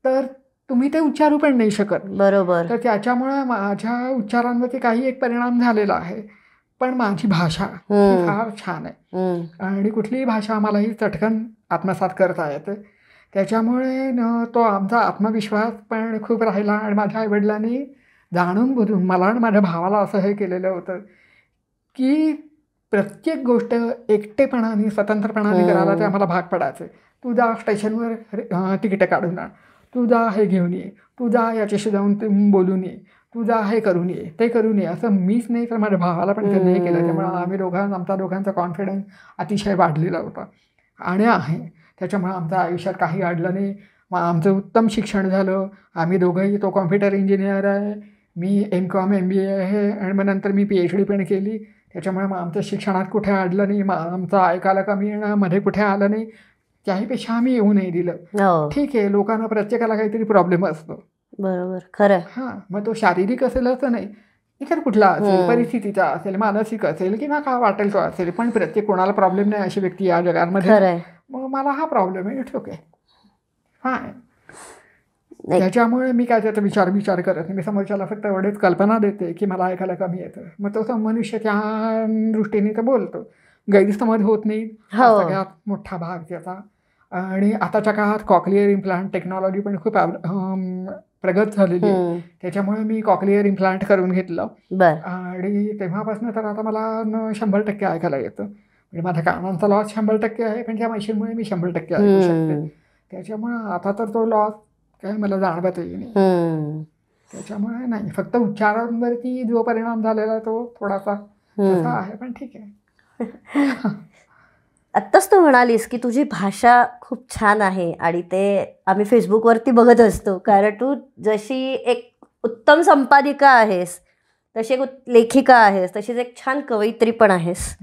तर तुम्ही ते उच्चारू पण नाही शकत. बरोबर. तर त्याच्यामुळे माझ्या उच्चारांवरती काही एक परिणाम झालेला आहे. पण माझी भाषा ही फार छान आहे, आणि कुठलीही भाषा मलाही चटकन आत्मसात करता येते. त्याच्यामुळे तो आमचा आत्मविश्वास पण खूप राहिला. आणि माझ्या आईवडिलांनी जाणून बुजून मला आणि माझ्या भावाला असं हे केलेलं होतं की प्रत्येक गोष्ट एकटेपणाने स्वतंत्रपणाने करायला ते आम्हाला भाग पडायचे. तू जा स्टेशनवर तिकीटं काढून आण, तू जा हे घेऊन ये, तू जा याच्याशी जाऊन बोलून ये, तू जा हे करून ये, ते करून ये. असं मीच नाही तर माझ्या भावाला पण त्यांनी हे केलं. त्यामुळे आमचा दोघांचा कॉन्फिडन्स अतिशय वाढलेला होता आणि आहे. त्याच्यामुळे आमच्या आयुष्यात काही अडलं नाही. मग आमचं उत्तम शिक्षण झालं. आम्ही दोघंही, तो कॉम्प्युटर इंजिनियर आहे, मी MCOM MBA आहे, आणि मग नंतर मी PhD पण केली. त्याच्यामुळे मग आमच्या शिक्षणात कुठे अडलं नाही, मग आमचं ऐकायला कमी येणं मध्ये कुठे आलं नाही. त्याहीपेक्षा आम्ही येऊ नाही दिलं. ठीक आहे, लोकांना प्रत्येकाला काहीतरी प्रॉब्लेम असतो. बरोबर. खरं. हां, मग तो शारीरिक असेल असं नाही, इतर कुठला असेल, परिस्थितीचा असेल, मानसिक असेल, किंवा काय वाटेल तो असेल, पण प्रत्येक कोणाला प्रॉब्लेम नाही अशी व्यक्ती या जगामध्ये. मग मला हा प्रॉब्लेम आहे, इट्स ओके, हां. त्याच्यामुळे मी काय त्याचा विचार करत नाही. मी समोरच्याला फक्त एवढेच कल्पना देते की मला ऐकायला कमी येतं. मग तो मनुष्य त्या दृष्टीने तर बोलतो, गैरसमज होत नाही, सगळ्यात मोठा भाग त्याचा. आणि आताच्या काळात कॉक्लिअर इम्प्लांट टेक्नॉलॉजी पण खूप प्रगत झालेली आहे. त्याच्यामुळे मी कॉक्लिअर इम्प्लांट करून घेतलं, आणि तेव्हापासून तर आता मला 100% ऐकायला येतं. म्हणजे माझ्या कानांचा लॉस 100% आहे, पण त्या मशीनमुळे मी 100% ऐकू शकते. त्याच्यामुळे आता तर तो लॉस काय मला जाणवतही नाही. त्याच्यामुळे नाही, फक्त उच्चारांवरती जो परिणाम झालेला तो थोडासा तसा आहे, पण ठीक आहे. आत्ताच तू म्हणालीस की तुझी भाषा खूप छान आहे, आणि ते आम्ही फेसबुकवरती बघत असतो. कारण तू जशी एक उत्तम संपादिका आहेस, तशी एक लेखिका आहेस, तशीच एक छान कवयित्री पण आहेस.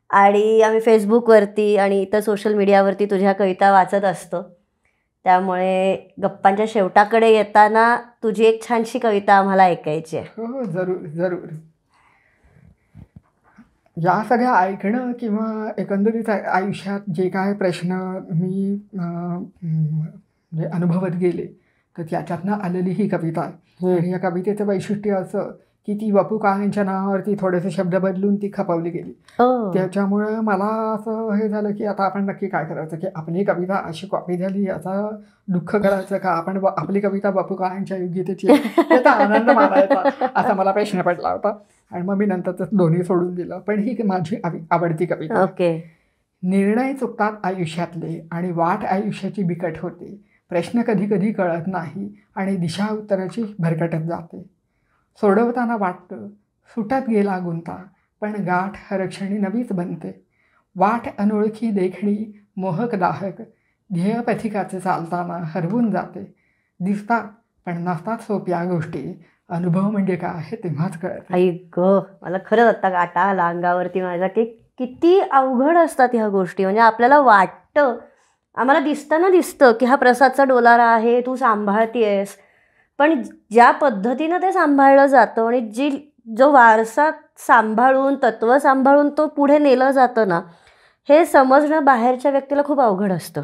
आणि आम्ही फेसबुकवरती आणि इतर सोशल मीडियावरती तुझ्या कविता वाचत असतो. त्यामुळे गप्पांच्या शेवटाकडे येताना तुझी एक छानशी कविता आम्हाला ऐकायची आहे. हो, जरूर जरूर. या सगळ्या ऐकणं किंवा एकंदरीत आयुष्यात जे काय प्रश्न मी म्हणजे अनुभवत गेले, तर त्याच्यातनं आलेली ही कविता आहे. आणि या कवितेचं वैशिष्ट्य असं की ती वपू काळेंच्या नावावरती थोडेसे शब्द बदलून ती खपवली गेली. त्याच्यामुळं मला असं हे झालं की आता आपण नक्की काय करायचं, की आपली कविता अशी कॉपी झाली याचा दुःख करायचं का, आपण आपली कविता वपू काळेंच्या योग्यतेची त्याचा आनंद मानायचा, असा मला प्रश्न पडला होता. आणि मग मी नंतर तर दोन्ही सोडून दिलं. पण ही माझी आवडती कविता. निर्णय चुकतात आयुष्यातले, आणि वाट आयुष्याची बिकट होते. प्रश्न कधी कधी कळत नाही, आणि दिशा उत्तराची भरकटत जाते. सोडवताना वाटतं सुटत गेला गुंता, पण गाठ हरक्षणी नवीच बनते. वाट अनोळखी देखणी मोहक दाहक, ध्येय पथिकाचे चालताना हरवून जाते. दिसतात पण नसतात सोप्या गोष्टी, अनुभव म्हणजे काय हे तेव्हाच कळत. आई ग, मला खरंच आत्ता काटा आला अंगावरती माझ्या, की किती अवघड असतात ह्या गोष्टी. म्हणजे आपल्याला वाटतं, आम्हाला दिसतं की हा प्रसादचा डोलारा आहे, तू सांभाळतीयस, पण ज्या पद्धतीनं ते सांभाळलं जातं आणि जो वारसा सांभाळून, तत्त्व सांभाळून तो पुढे नेलं जातं ना, हे समजणं बाहेरच्या व्यक्तीला खूप अवघड असतं.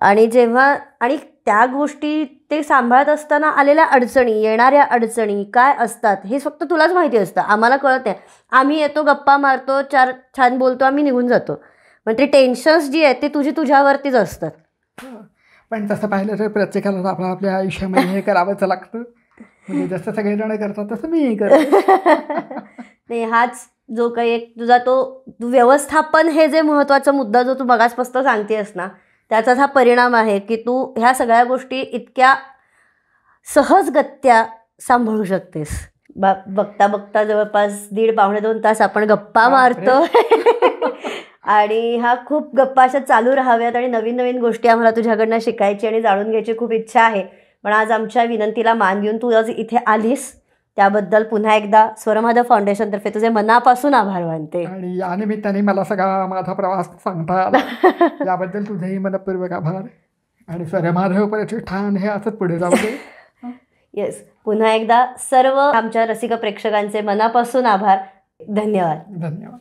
आणि जेव्हा आणि त्या गोष्टी ते सांभाळत असताना आलेल्या अडचणी, येणाऱ्या अडचणी काय असतात हे फक्त तुलाच माहिती असतं, आम्हाला कळत नाही. आम्ही येतो, गप्पा मारतो, चार छान बोलतो, आम्ही निघून जातो. पण ती टेन्शन्स जी आहेत ती तुझ्यावरतीच असतात. पण तसं पाहिलं तर प्रत्येकाला आपल्या आपल्या आयुष्यामध्ये हे करावंच लागतं. म्हणजे जसं सगळेजण करतात तसं मीही करतो. नाही, हाच जो काही एक तुझा तो व्यवस्थापन हे जे महत्त्वाचा मुद्दा जो तू मगाचपासून सांगतेस ना, त्याचाच हा परिणाम आहे की तू ह्या सगळ्या गोष्टी इतक्या सहजगत्या सांभाळू शकतेस. बघता बघता जवळपास 1.5-2 तास आपण गप्पा मारतो. आणि हा खूप गप्पा अशा चालू राहाव्यात आणि नवीन नवीन गोष्टी आम्हाला तुझ्याकडनं शिकायची आणि जाणून घ्यायची खूप इच्छा आहे. पण आज आमच्या विनंतीला मान देऊन तू आज इथे आलीस त्याबद्दल पुन्हा एकदा स्वरमाधव फाउंडेशनतर्फे तुझे मनापासून आभार मानते. आणि या निमित्ताने मला सगळा माझा प्रवास सांगता आला याबद्दल तुझेही मनपूर्वक आभार. आणि स्वरमाधव प्रतिष्ठान हे असंच पुढे जाऊ दे. येस, पुन्हा एकदा सर्व आमच्या रसिक प्रेक्षकांचे मनापासून आभार. धन्यवाद. धन्यवाद.